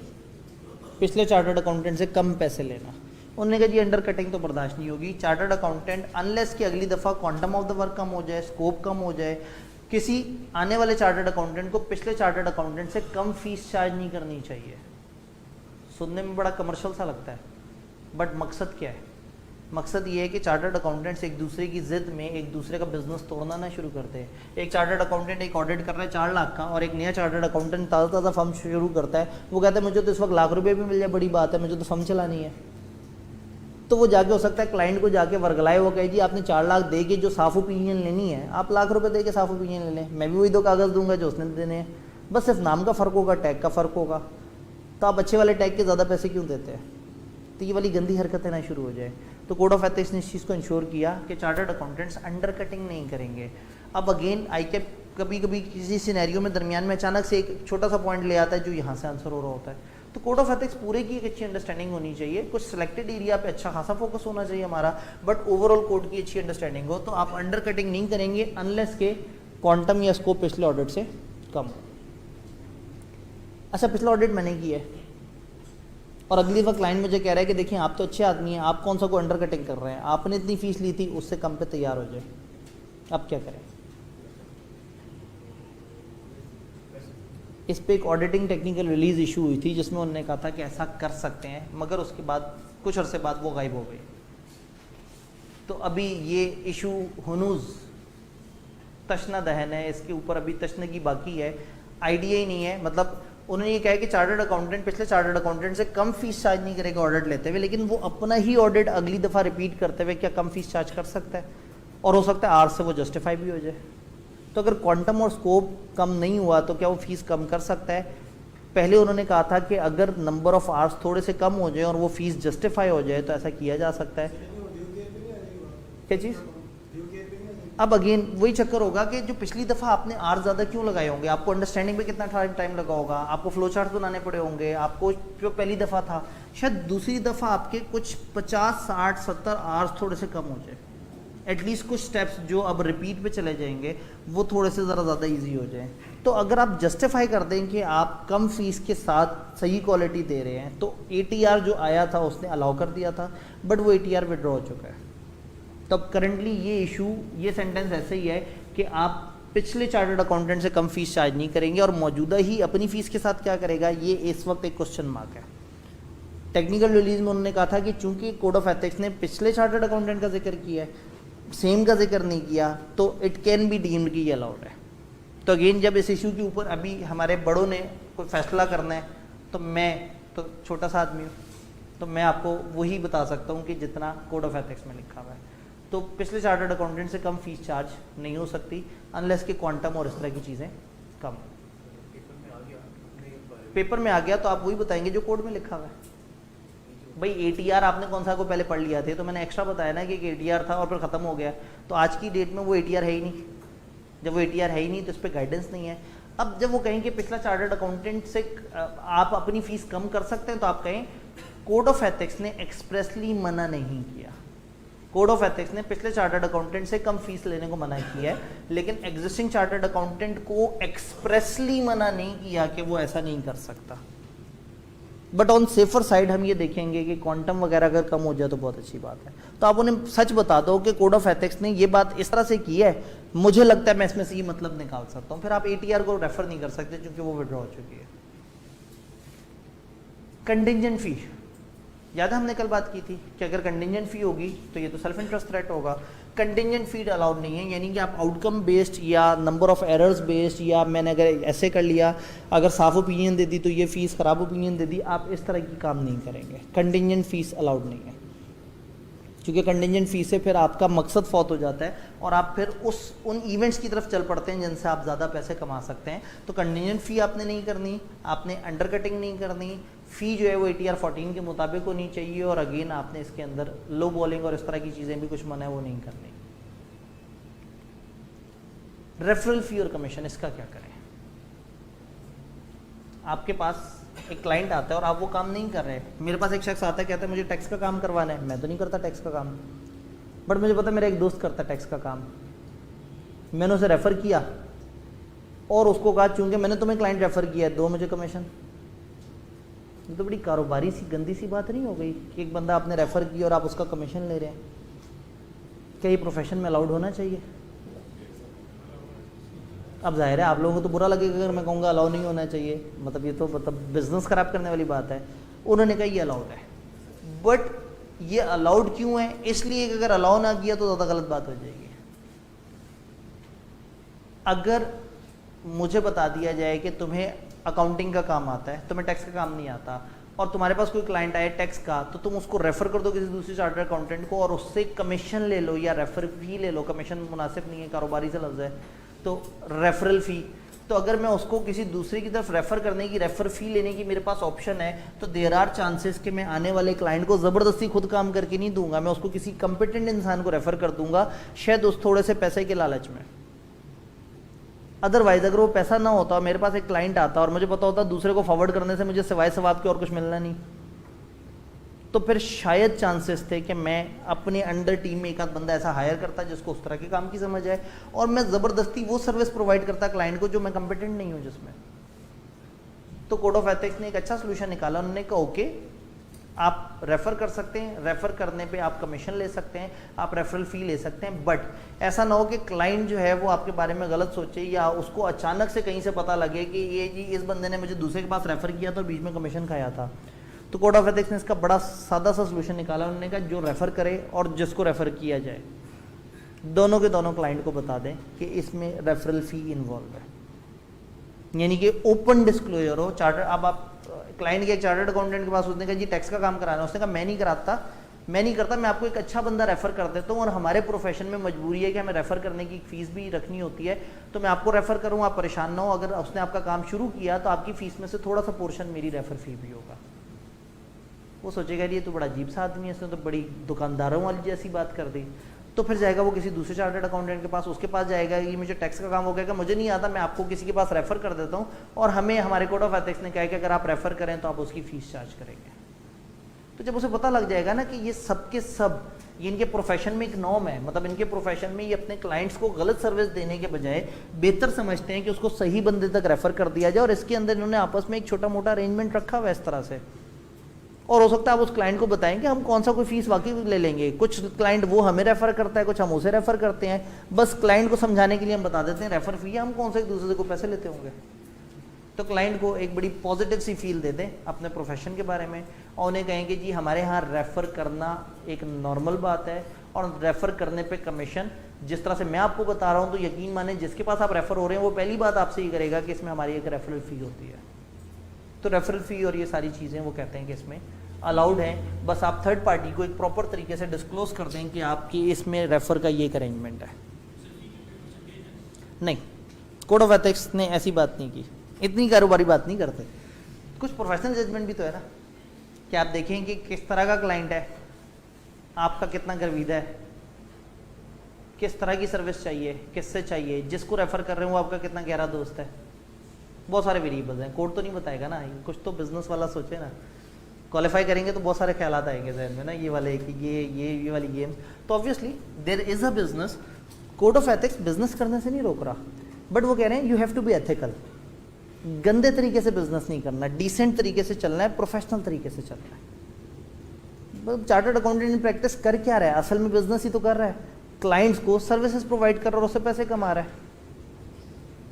पिछले चार्टर्ड अकाउंटेंट से कम पैसे लेना। उन्होंने कहा जी अंडर कटिंग तो बर्दाश्त नहीं होगी। चार्टर्ड अकाउंटेंट अनलेस कि अगली दफ़ा क्वांटम ऑफ द वर्क कम हो जाए, स्कोप कम हो जाए, किसी आने वाले चार्टर्ड अकाउंटेंट को पिछले चार्टर्ड अकाउंटेंट से कम फीस चार्ज नहीं करनी चाहिए। सुनने में बड़ा कमर्शियल सा लगता है, बट मकसद क्या है? मकसद ये है कि चार्टर्ड अकाउंटेंट्स एक दूसरे की जिद में एक दूसरे का बिजनेस तोड़ना ना शुरू करते हैं। एक चार्टर्ड अकाउंटेंट एक ऑडिट कर रहा है 4 लाख का और एक नया चार्टर्ड अकाउंटेंट ताज़ा फर्म शुरू करता है, वो कहता है मुझे तो इस वक्त लाख रुपये भी मिल जाए बड़ी बात है, मुझे तो फर्म चलानी है। तो वो जाके हो सकता है क्लाइंट को जाके वर्गलाए, वो कहे जी आपने 4 लाख दे के जो साफ ओपिनियन लेनी है आप लाख रुपए दे के साफ ओपिनियन ले लें, मैं भी वही 2 कागज़ दूंगा जो उसने देने हैं, बस सिर्फ नाम का फ़र्क होगा, टैग का फ़र्क होगा। तो आप अच्छे वाले टैग के ज़्यादा पैसे क्यों देते हैं? तो ये वाली गंदी हरकतें ना शुरू हो जाए। तो कोड ऑफ एथिक्स ने इस चीज़ को इंश्योर किया कि चार्टर्ड अकाउंटेंट्स अंडर कटिंग नहीं करेंगे। अब अगेन ICAP कभी कभी किसी सिनेरियो में दरमियान में अचानक से एक छोटा सा पॉइंट ले आता है जो यहाँ से आंसर हो रहा होता है, तो कोड ऑफ एथिक्स पूरे की एक अच्छी अंडरस्टैंडिंग होनी चाहिए, कुछ सिलेक्टेड एरिया पे अच्छा खासा फोकस होना चाहिए हमारा, बट ओवरऑल कोड की अच्छी अंडरस्टैंडिंग हो। तो आप अंडर कटिंग नहीं करेंगे अनलेस के क्वांटम या स्कोप पिछले ऑडिट से कम हो। अच्छा, पिछला ऑडिट मैंने किया है और अगली बार क्लाइंट मुझे कह रहा है कि देखिए आप तो अच्छे आदमी हैं, आप कौन सा को अंडर कटिंग कर रहे हैं, आपने इतनी फीस ली थी, उससे कम पे तैयार हो जाए, अब क्या करें? इस पे एक ऑडिटिंग टेक्निकल रिलीज इशू हुई थी जिसमें उन्होंने कहा था कि ऐसा कर सकते हैं, मगर उसके बाद कुछ अरसे बाद वो गायब हो गई। तो अभी ये इशू हुनूज तशना दहन है, इसके ऊपर अभी तशनगी बाकी है, आइडिया ही नहीं है। मतलब उन्होंने ये कहा कि चार्टर्ड अकाउंटेंट पिछले चार्टर्ड अकाउंटेंट से कम फीस चार्ज नहीं करेगा ऑडिट लेते हुए, लेकिन वो अपना ही ऑडिट अगली दफ़ा रिपीट करते हुए क्या कम फीस चार्ज कर सकता है, और हो सकता है आर से वो जस्टिफाई भी हो जाए। तो अगर क्वांटम और स्कोप कम नहीं हुआ तो क्या वो फीस कम कर सकता है? पहले उन्होंने कहा था कि अगर नंबर ऑफ आवर्स थोड़े से कम हो जाए और वो फीस जस्टिफाई हो जाए तो ऐसा किया जा सकता है। क्या चीज़? अब अगेन वही चक्कर होगा कि जो पिछली दफ़ा आपने आर ज़्यादा क्यों लगाए होंगे, आपको अंडरस्टैंडिंग पे कितना टाइम लगा होगा, आपको फ्लो चार्ट बनाने पड़े होंगे, आपको जो पहली दफ़ा था, शायद दूसरी दफ़ा आपके कुछ 50, 60, 70 आवर्स थोड़े से कम हो जाए, एटलीस्ट कुछ स्टेप्स जो अब रिपीट पे चले जाएंगे वो थोड़े से ज़्यादा ईजी हो जाए। तो अगर आप जस्टिफाई कर दें कि आप कम फीस के साथ सही क्वालिटी दे रहे हैं, तो ATR जो आया था उसने अलाउ कर दिया था, बट वो ATR विड्रॉ हो चुका है। तब करंटली ये इशू, ये सेंटेंस ऐसे ही है कि आप पिछले चार्टर्ड अकाउंटेंट से कम फीस चार्ज नहीं करेंगे और मौजूदा ही अपनी फ़ीस के साथ क्या करेगा, ये इस वक्त एक क्वेश्चन मार्क है। टेक्निकल रिलीज में उन्होंने कहा था कि चूंकि कोड ऑफ एथिक्स ने पिछले चार्टर्ड अकाउंटेंट का जिक्र किया है, सेम का जिक्र नहीं किया, तो इट कैन बी डीम्ड कि ये अलाउड है। तो अगेन जब इस इशू के ऊपर अभी हमारे बड़ों ने कोई फैसला करना है, तो मैं तो छोटा सा आदमी हूँ, तो मैं आपको वही बता सकता हूँ कि जितना कोड ऑफ एथिक्स में लिखा हुआ है। तो पिछले चार्टर्ड अकाउंटेंट से कम फीस चार्ज नहीं हो सकती अनलेस के क्वांटम और इस तरह की चीज़ें कम। पेपर में आ गया तो आप वही बताएंगे जो कोड में लिखा हुआ है। भाई ATR आपने कौन सा को पहले पढ़ लिया थे, तो मैंने एक्स्ट्रा बताया ना कि एक ATR था और फिर ख़त्म हो गया, तो आज की डेट में वो ATR है ही नहीं। जब वो ATR है ही नहीं तो इस पर गाइडेंस नहीं है। अब जब वो कहें कि पिछला चार्टर्ड अकाउंटेंट से आप अपनी फ़ीस कम कर सकते हैं, तो आप कहें कोड ऑफ एथिक्स ने एक्सप्रेसली मना नहीं किया। कोड ऑफ एथिक्स ने पिछले चार्टर्ड अकाउंटेंट से कम फीस लेने को मना किया है, लेकिन एग्जिस्टिंग चार्टर्ड अकाउंटेंट को एक्सप्रेसली मना नहीं किया कि वो ऐसा नहीं कर सकता। बट ऑन सेफर साइड हम ये देखेंगे कि क्वांटम वगैरह अगर कम हो जाए तो बहुत अच्छी बात है। तो आप उन्हें सच बता दो कि कोड ऑफ एथिक्स ने ये बात इस तरह से की है, मुझे लगता है मैं इसमें से ये मतलब निकाल सकता हूँ, फिर आप ATR को रेफर नहीं कर सकते क्योंकि वो विड्रॉ हो चुकी है। कंटिंजेंट फी, याद है हमने कल बात की थी कि अगर कंटिंजेंट फी होगी तो ये तो सेल्फ इंटरेस्ट थ्रेट होगा। कंटिंजेंट फी अलाउड नहीं है, यानी कि आप आउटकम बेस्ड या नंबर ऑफ एरर्स बेस्ड, या मैंने अगर ऐसे कर लिया, अगर साफ ओपिनियन दे दी तो ये फीस, ख़राब ओपिनियन दे दी, आप इस तरह की काम नहीं करेंगे। कंटिंजेंट फीस अलाउड नहीं है, क्योंकि कंटिंजेंट फी से फिर आपका मकसद फौत हो जाता है और आप फिर उन इवेंट्स की तरफ चल पड़ते हैं जिनसे आप ज़्यादा पैसे कमा सकते हैं। तो कंटिंजेंट फ़ी आपने नहीं करनी, आपने अंडर कटिंग नहीं करनी, फ़ी जो है वो ATR 14 के मुताबिक होनी चाहिए, और अगेन आपने इसके अंदर लो बॉलिंग और इस तरह की चीज़ें भी कुछ मना है वो नहीं करनी। रेफरल फ़ी और कमीशन, इसका क्या करें? आपके पास एक क्लाइंट आता है और आप वो काम नहीं कर रहे, मेरे पास एक शख्स आता है कहता है मुझे टैक्स का काम करवाना है, मैं तो नहीं करता टैक्स का काम, बट मुझे पता है मेरा एक दोस्त करता है टैक्स का काम, मैंने उसे रेफ़र किया और उसको कहा चूंकि मैंने तुम्हें क्लाइंट रेफ़र किया है, दो मुझे कमीशन। ये तो बड़ी कारोबारी सी गंदी सी बात नहीं हो गई कि एक बंदा आपने रेफ़र किया और आप उसका कमीशन ले रहे हैं? क्या ये प्रोफेशन में अलाउड होना चाहिए? अब जाहिर है आप लोगों को तो बुरा लगेगा अगर मैं कहूँगा अलाउ नहीं होना चाहिए, मतलब ये तो मतलब बिजनेस खराब करने वाली बात है। उन्होंने कहा ये अलाउड है, बट ये अलाउड क्यों है? इसलिए कि अगर अलाउ ना किया तो ज़्यादा गलत बात हो जाएगी। अगर मुझे बता दिया जाए कि तुम्हें अकाउंटिंग का काम आता है, तुम्हें टैक्स का काम नहीं आता, और तुम्हारे पास कोई क्लाइंट आए टैक्स का, तो तुम उसको रेफ़र कर दो किसी दूसरे चार्टर्ड अकाउंटेंट को और उससे कमीशन ले लो या रेफर फी ले लो। कमीशन मुनासिब नहीं है, कारोबारी से लफ्ज़ है, तो रेफरल फ़ी। तो अगर मैं उसको किसी दूसरे की तरफ रेफ़र करने की, रेफ़र फ़ी लेने की मेरे पास ऑप्शन है, तो देयर आर चांसेस कि मैं आने वाले क्लाइंट को ज़बरदस्ती खुद काम करके नहीं दूंगा, मैं उसको किसी कंपिटेंट इंसान को रेफ़र कर दूंगा, शायद उस थोड़े से पैसे के लालच में। अदरवाइज अगर वो पैसा ना होता, मेरे पास एक क्लाइंट आता और मुझे पता होता दूसरे को फॉरवर्ड करने से मुझे सिवाय सवाब के और कुछ मिलना नहीं, तो फिर शायद चांसेस थे कि मैं अपने अंडर टीम में एक आध बंदा ऐसा हायर करता जिसको उस तरह के काम की समझ आए, और मैं ज़बरदस्ती वो सर्विस प्रोवाइड करता क्लाइंट को जो मैं कंपिटेंट नहीं हूँ जिसमें। तो कोड ऑफ एथिक्स ने एक अच्छा सोल्यूशन निकाला। उन्होंने कहा ओके, आप रेफर कर सकते हैं, रेफर करने पे आप कमीशन ले सकते हैं, आप रेफरल फी ले सकते हैं, बट ऐसा ना हो कि क्लाइंट जो है वो आपके बारे में गलत सोचे, या उसको अचानक से कहीं से पता लगे कि ये जी इस बंदे ने मुझे दूसरे के पास रेफर किया था और बीच में कमीशन खाया था। तो कोड ऑफ एथिक्स ने इसका बड़ा सादा सा सोल्यूशन निकाला। उन्होंने कहा जो रेफर करे और जिसको रेफर किया जाए, दोनों के दोनों क्लाइंट को बता दें कि इसमें रेफरल फी इन्वॉल्व है, यानी कि ओपन डिस्क्लोजर हो। चार्टर, अब आप क्लाइंट के एक चार्टर्ड अकाउंटेंट के पास उसने कहा जी टैक्स का काम कराना है, उसने कहा मैं नहीं करता, मैं आपको एक अच्छा बंदा रेफर कर देता हूँ, और हमारे प्रोफेशन में मजबूरी है कि हमें रेफर करने की फीस भी रखनी होती है, तो मैं आपको रेफर करूँ, आप परेशान ना हो। अगर उसने आपका काम शुरू किया तो आपकी फीस में से थोड़ा सा पोर्शन मेरी रेफर फी भी होगा। वो सोचेगा ये तो बड़ा अजीब सा आदमी है, इसने तो बड़ी दुकानदारों वाली जैसी बात कर दी। तो फिर जाएगा वो किसी दूसरे चार्टर्ड अकाउंटेंट के पास, उसके पास जाएगा, ये मुझे टैक्स का काम हो गया कि मुझे नहीं आता, मैं आपको किसी के पास रेफर कर देता हूँ, और हमें हमारे कोड ऑफ एथिक्स ने कहा कि अगर आप रेफर करें तो आप उसकी फीस चार्ज करेंगे। तो जब उसे पता लग जाएगा ना कि ये सब के सब, ये इनके प्रोफेशन में एक नॉर्म है, मतलब इनके प्रोफेशन में ये अपने क्लाइंट्स को गलत सर्विस देने के बजाय बेहतर समझते हैं कि उसको सही बंदे तक रेफर कर दिया जाए, और इसके अंदर इन्होंने आपस में एक छोटा मोटा अरेंजमेंट रखा हुआ है इस तरह से। और हो सकता है आप उस क्लाइंट को बताएं कि हम कौन सा कोई फीस वाकई ले लेंगे। कुछ क्लाइंट वो हमें रेफर करता है, कुछ हम उसे रेफर करते हैं, बस क्लाइंट को समझाने के लिए हम बता देते हैं रेफर फी, हम कौन सा एक दूसरे को पैसे लेते होंगे। तो क्लाइंट को एक बड़ी पॉजिटिव सी फील दे दें अपने प्रोफेशन के बारे में, और उन्हें कहें कि जी हमारे यहाँ रेफ़र करना एक नॉर्मल बात है, और रेफ़र करने पे कमीशन जिस तरह से मैं आपको बता रहा हूँ, तो यकीन माने जिसके पास आप रेफ़र हो रहे हैं वो पहली बात आपसे ये करेगा कि इसमें हमारी एक रेफरल फ़ी होती है। तो रेफरल फ़ी और ये सारी चीज़ें वो कहते हैं कि इसमें अलाउड है, बस आप थर्ड पार्टी को एक प्रॉपर तरीके से डिस्क्लोज कर दें कि आपकी इसमें रेफ़र का ये एक अरेंजमेंट है। नहीं, कोड ऑफ एथिक्स ने ऐसी बात नहीं की, इतनी कारोबारी बात नहीं करते। कुछ प्रोफेशनल जजमेंट भी तो है ना, कि आप देखें कि किस तरह का क्लाइंट है, आपका कितना गर्विदा है, किस तरह की सर्विस चाहिए, किससे चाहिए, जिसको रेफ़र कर रहे हो वो आपका कितना गहरा दोस्त है। बहुत सारे वेरिएबल्स हैं, कोड तो नहीं बताएगा ना, कुछ तो बिजनेस वाला सोचे ना। क्वालिफाई करेंगे तो बहुत सारे ख्यालात आएंगे जहन में ना, ये वाले कि ये वाली गेम। तो obviously there is a business, code of ethics business करने से नहीं रोक रहा, बट वो कह रहे हैं you have to be ethical. गंदे तरीके से बिजनेस नहीं करना, डिसेंट तरीके से चलना है, प्रोफेशनल तरीके से चलना है। मतलब चार्टर्ड अकाउंटेंट इन प्रैक्टिस कर क्या रहा है, असल में बिजनेस ही तो कर रहा है, क्लाइंट्स को सर्विसेज प्रोवाइड कर रहा है और उससे पैसे कमा रहा है।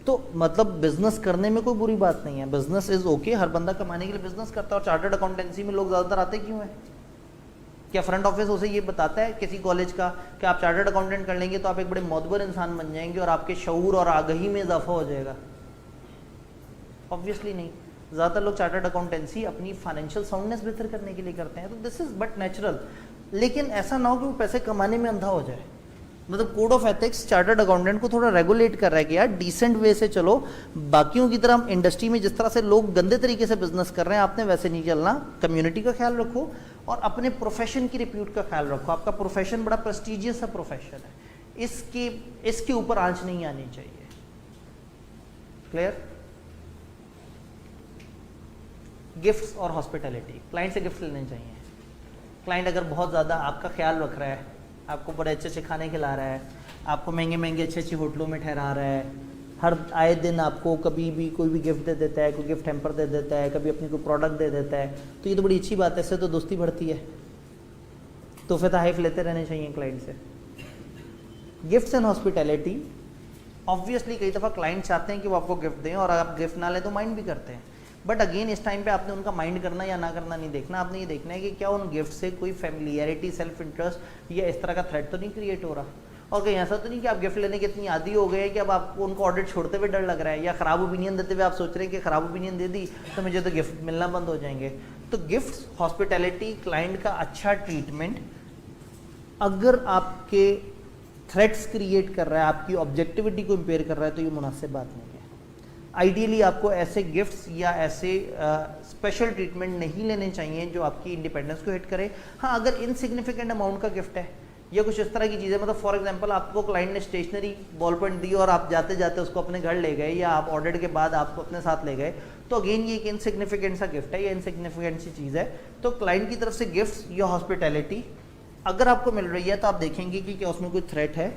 तो मतलब बिजनेस करने में कोई बुरी बात नहीं है, बिजनेस इज ओके, हर बंदा कमाने के लिए बिजनेस करता है। और चार्टर्ड अकाउंटेंसी में लोग ज़्यादातर आते क्यों हैं? क्या फ्रंट ऑफिस उसे ये बताता है किसी कॉलेज का कि आप चार्टर्ड अकाउंटेंट कर लेंगे तो आप एक बड़े मोतबर इंसान बन जाएंगे और आपके शऊर और आगही में इजाफा हो जाएगा? ऑब्वियसली नहीं। ज़्यादातर लोग चार्टर्ड अकाउंटेंसी अपनी फाइनेंशियल साउंडनेस बेहतर करने के लिए करते हैं, तो दिस इज बट नेचुरल। लेकिन ऐसा ना हो कि वो पैसे कमाने में अंधा हो जाए। मतलब code of ethics chartered accountant को थोड़ा रेगुलेट कर रहा है कि यार डिसेंट वे से चलो, बाकियों की तरह इंडस्ट्री में जिस तरह से लोग गंदे तरीके से बिजनेस कर रहे हैं आपने वैसे नहीं चलना, कम्युनिटी का ख्याल रखो और अपने प्रोफेशन की रिप्यूट का ख्याल रखो। आपका प्रोफेशन बड़ा प्रेस्टिजियस सा प्रोफेशन है, इसके ऊपर आंच नहीं आनी चाहिए। क्लियर? गिफ्ट्स और हॉस्पिटैलिटी, क्लाइंट से गिफ्ट लेने चाहिए। क्लाइंट अगर बहुत ज़्यादा आपका ख्याल रख रहा है, आपको बड़े अच्छे अच्छे खाने खिला रहा है, आपको महंगे महंगे अच्छे अच्छे होटलों में ठहरा रहा है, हर आए दिन आपको कभी भी कोई भी गिफ्ट दे देता है, कोई गिफ्ट हैम्पर दे देता है, कभी अपनी कोई प्रोडक्ट दे देता है, तो ये तो बड़ी अच्छी बात है, इससे तो दोस्ती बढ़ती है। तोहफे तहफ़ लेते रहने चाहिए क्लाइंट से। गिफ्ट्स एंड हॉस्पिटैलिटी, ऑब्वियसली कई दफ़ा क्लाइंट चाहते हैं कि वो आपको गिफ्ट दें और आप गिफ्ट ना लें तो माइंड भी करते हैं, बट अगेन इस टाइम पे आपने उनका माइंड करना या ना करना नहीं देखना, आपने ये देखना है कि क्या उन गिफ्ट से कोई फैमिलियरिटी, सेल्फ इंटरेस्ट या इस तरह का थ्रेट तो नहीं क्रिएट हो रहा, और कहीं ऐसा तो नहीं कि आप गिफ्ट लेने के इतनी आदी हो गए कि अब आपको उनको ऑर्डर छोड़ते हुए डर लग रहा है, या ख़राब ओपिनियन देते हुए आप सोच रहे हैं कि ख़राब ओपिनियन दे दी तो मुझे तो गिफ्ट मिलना बंद हो जाएंगे। तो गिफ्ट, हॉस्पिटैलिटी, क्लाइंट का अच्छा ट्रीटमेंट अगर आपके थ्रेट्स क्रिएट कर रहा है, आपकी ऑब्जेक्टिविटी को इम्पेयर कर रहा है, तो ये मुनासिब बात नहीं है। आइडियली आपको ऐसे गिफ्ट्स या ऐसे स्पेशल ट्रीटमेंट नहीं लेने चाहिए जो आपकी इंडिपेंडेंस को हिट करे। हाँ, अगर इनसिग्निफिकेंट अमाउंट का गिफ्ट है, या कुछ इस तरह की चीज़ें, मतलब फॉर एग्जांपल आपको क्लाइंट ने स्टेशनरी बॉल पेन दी और आप जाते जाते उसको अपने घर ले गए, या आप ऑर्डर के बाद आपको अपने साथ ले गए, तो अगेन ये एक इनसिग्निफिकेंट सा गिफ्ट है या इनसिग्निफिकेंट सी चीज़ है। तो क्लाइंट की तरफ से गिफ्ट्स या हॉस्पिटैलिटी अगर आपको मिल रही है तो आप देखेंगे कि क्या उसमें कोई थ्रेट है।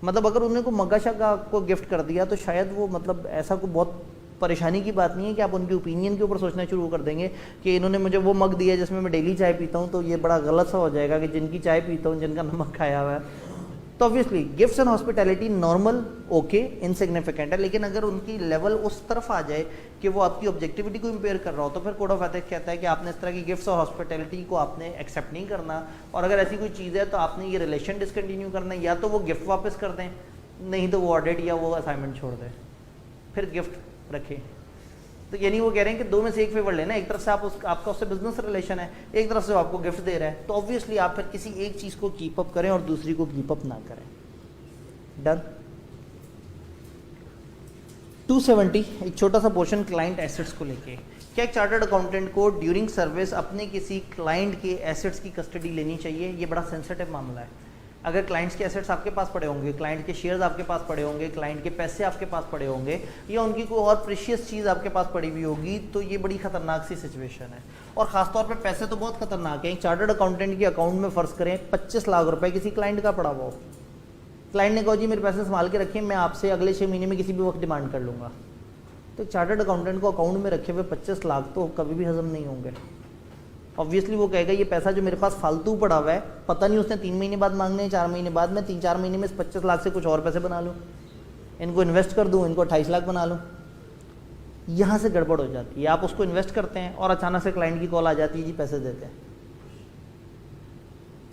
मतलब अगर उन्हें को मग्गा शग्गा आपको गिफ्ट कर दिया तो शायद वो, मतलब ऐसा कोई बहुत परेशानी की बात नहीं है कि आप उनके ओपिनियन के ऊपर सोचना शुरू कर देंगे कि इन्होंने मुझे वो मग दिया जिसमें मैं डेली चाय पीता हूँ, तो ये बड़ा गलत सा हो जाएगा कि जिनकी चाय पीता हूँ, जिनका नमक खाया हुआ है। तो obviously gifts and hospitality normal, okay, insignificant है, लेकिन अगर उनकी लेवल उस तरफ आ जाए कि वो आपकी ऑब्जेक्टिविटी को इम्पेयर कर रहा हो, तो फिर कोड ऑफ एथिक्स कहता है कि आपने इस तरह की गिफ्ट्स और हॉस्पिटैलिटी को आपने एक्सेप्ट नहीं करना। और अगर ऐसी कोई चीज़ है तो आपने ये रिलेशन डिसकंटिन्यू करना है, या तो वो गिफ्ट वापस कर दें, नहीं तो वो ऑडिट या वो असाइनमेंट छोड़ दें, फिर गिफ्ट रखें। तो यानी वो कह रहे हैं कि दो में से एक फेवर लेना, एक तरफ से आपका उससे बिजनेस रिलेशन है, एक तरफ से वो आपको गिफ्ट दे रहा है, तो ऑब्वियसली आप फिर किसी एक चीज़ को कीप अप करें और दूसरी को कीप अप ना करें। डन। 270 एक छोटा सा पोर्शन क्लाइंट एसेट्स को लेके। क्या एक चार्टर्ड अकाउंटेंट को ड्यूरिंग सर्विस अपने किसी क्लाइंट के एसेट्स की कस्टडी लेनी चाहिए? ये बड़ा सेंसिटिव मामला है। अगर क्लाइंट्स के एसेट्स आपके पास पड़े होंगे, क्लाइंट के शेयर्स आपके पास पड़े होंगे, क्लाइंट के पैसे आपके पास पड़े होंगे, या उनकी कोई और प्रीशियस चीज़ आपके पास पड़ी हुई होगी, तो ये बड़ी खतरनाक सी सिचुएशन है। और खासतौर पे पैसे तो बहुत खतरनाक है। एक चार्टर्ड अकाउंटेंट के अकाउंट में फ़र्ज़ करें 25 लाख रुपए किसी क्लाइंट का पड़ा हुआ हो। क्लाइंट ने कहा जी मेरे पैसे संभाल के रखिए, मैं आपसे अगले 6 महीने में किसी भी वक्त डिमांड कर लूँगा। तो चार्टर्ड अकाउंटेंट को अकाउंट में रखे हुए 25 लाख तो कभी भी हजम नहीं होंगे। ऑब्वियसली वो कहेगा ये पैसा जो मेरे पास फालतू पड़ा हुआ है, पता नहीं उसने 3 महीने बाद मांगने हैं, 4 महीने बाद, मैं 3-4 महीने में इस 25 लाख से कुछ और पैसे बना लूँ, इनको इन्वेस्ट कर दूँ, इनको 28 लाख बना लूँ। यहाँ से गड़बड़ हो जाती है। आप उसको इन्वेस्ट करते हैं और अचानक से क्लाइंट की कॉल आ जाती है, जी पैसे देते हैं।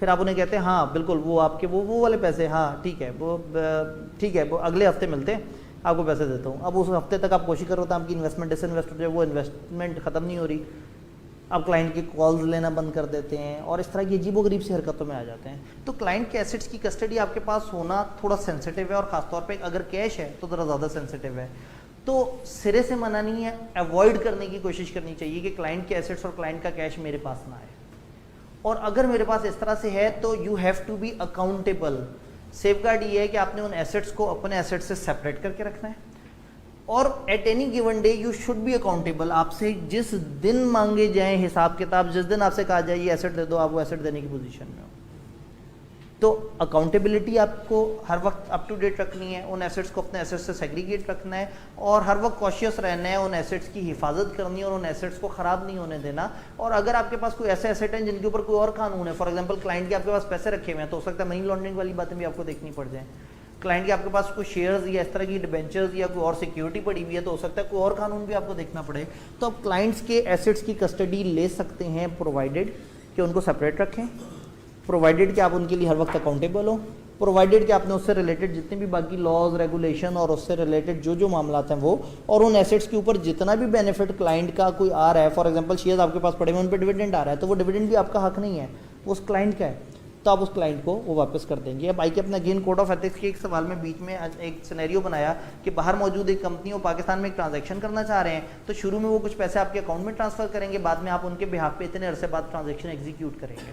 फिर आप उन्हें कहते हैं हाँ बिल्कुल वो आपके वो वाले पैसे, हाँ ठीक है, वो अगले हफ्ते मिलते हैं, आपको पैसे देता हूँ। अब उस हफ्ते तक आप कोशिश कर रहे हो आपकी इन्वेस्टमेंट डिसइन्वेस्ट हो जाए, वो इन्वेस्टमेंट ख़त्म नहीं हो रही, आप क्लाइंट की कॉल्स लेना बंद कर देते हैं और इस तरह की अजीबोगरीब सी हरकतों में आ जाते हैं। तो क्लाइंट के एसेट्स की कस्टडी आपके पास होना थोड़ा सेंसिटिव है, और ख़ासतौर पे अगर कैश है तो ज़रा ज़्यादा सेंसिटिव है। तो सिरे से मना नहीं है, अवॉइड करने की कोशिश करनी चाहिए कि क्लाइंट के एसेट्स और क्लाइंट का कैश मेरे पास ना आए। और अगर मेरे पास इस तरह से है तो you have to be accountable. Safeguard ये है कि आपने उन एसेट्स को अपने एसेट्स से सेपरेट करके रखना है, और at any given day you should be accountable. आपसे जिस दिन मांगे जाए हिसाब किताब, जिस दिन आपसे कहा जाए ये एसेट दे दो, आप वो एसेट देने की पोजीशन में हो। तो अकाउंटेबिलिटी आपको हर वक्त अप टू डेट रखनी है, उन एसेट्स को अपने एसेट्स से सेग्रीगेट रखना है, और हर वक्त कॉशियस रहना है, उन एसेट्स की हिफाजत करनी है और उन एसेट्स को ख़राब नहीं होने देना। और अगर आपके पास कोई ऐसे एसेट हैं जिनके ऊपर कोई और कानून है, फॉर एग्जांपल क्लाइंट के आपके पास पैसे रखे हुए हैं, तो हो सकता है मनी लॉन्ड्रिंग वाली बातें भी आपको देखनी पड़ जाए। क्लाइंट के आपके पास कोई शेयर्स या इस तरह की डिबेंचर्स या कोई और सिक्योरिटी पड़ी हुई है, तो हो सकता है कोई और कानून भी आपको देखना पड़े। तो आप क्लाइंट्स के एसेट्स की कस्टडी ले सकते हैं, प्रोवाइडेड कि उनको सेपरेट रखें, प्रोवाइडेड कि आप उनके लिए हर वक्त अकाउंटेबल हो, प्रोवाइडेड कि आपने उससे रिलेटेड जितने भी बाकी लॉज रेगुलेशन और उससे रिलेटेड जो मामलात हैं वो, और उन एसेट्स के ऊपर जितना भी बेनिफिट क्लाइंट का कोई आ रहा है, फॉर एग्जांपल शेयर्स आपके पास पड़े हुए, उन पर डिविडेंड आ रहा है, तो वो डिविडेंड भी आपका हक नहीं है, वो उस क्लाइंट का है, तो आप उस क्लाइंट को वो वापस कर देंगे। अब आई के अपना अगेन कोड ऑफ एथिक्स के एक सवाल में बीच में एक सिनेरियो बनाया कि बाहर मौजूद एक कंपनी वो पाकिस्तान में एक ट्रांजैक्शन करना चाह रहे हैं, तो शुरू में वो कुछ पैसे आपके अकाउंट में ट्रांसफर करेंगे, बाद में आप उनके बिहाफ पे इतने अरसे बाद ट्रांजैक्शन एग्जीक्यूट करेंगे।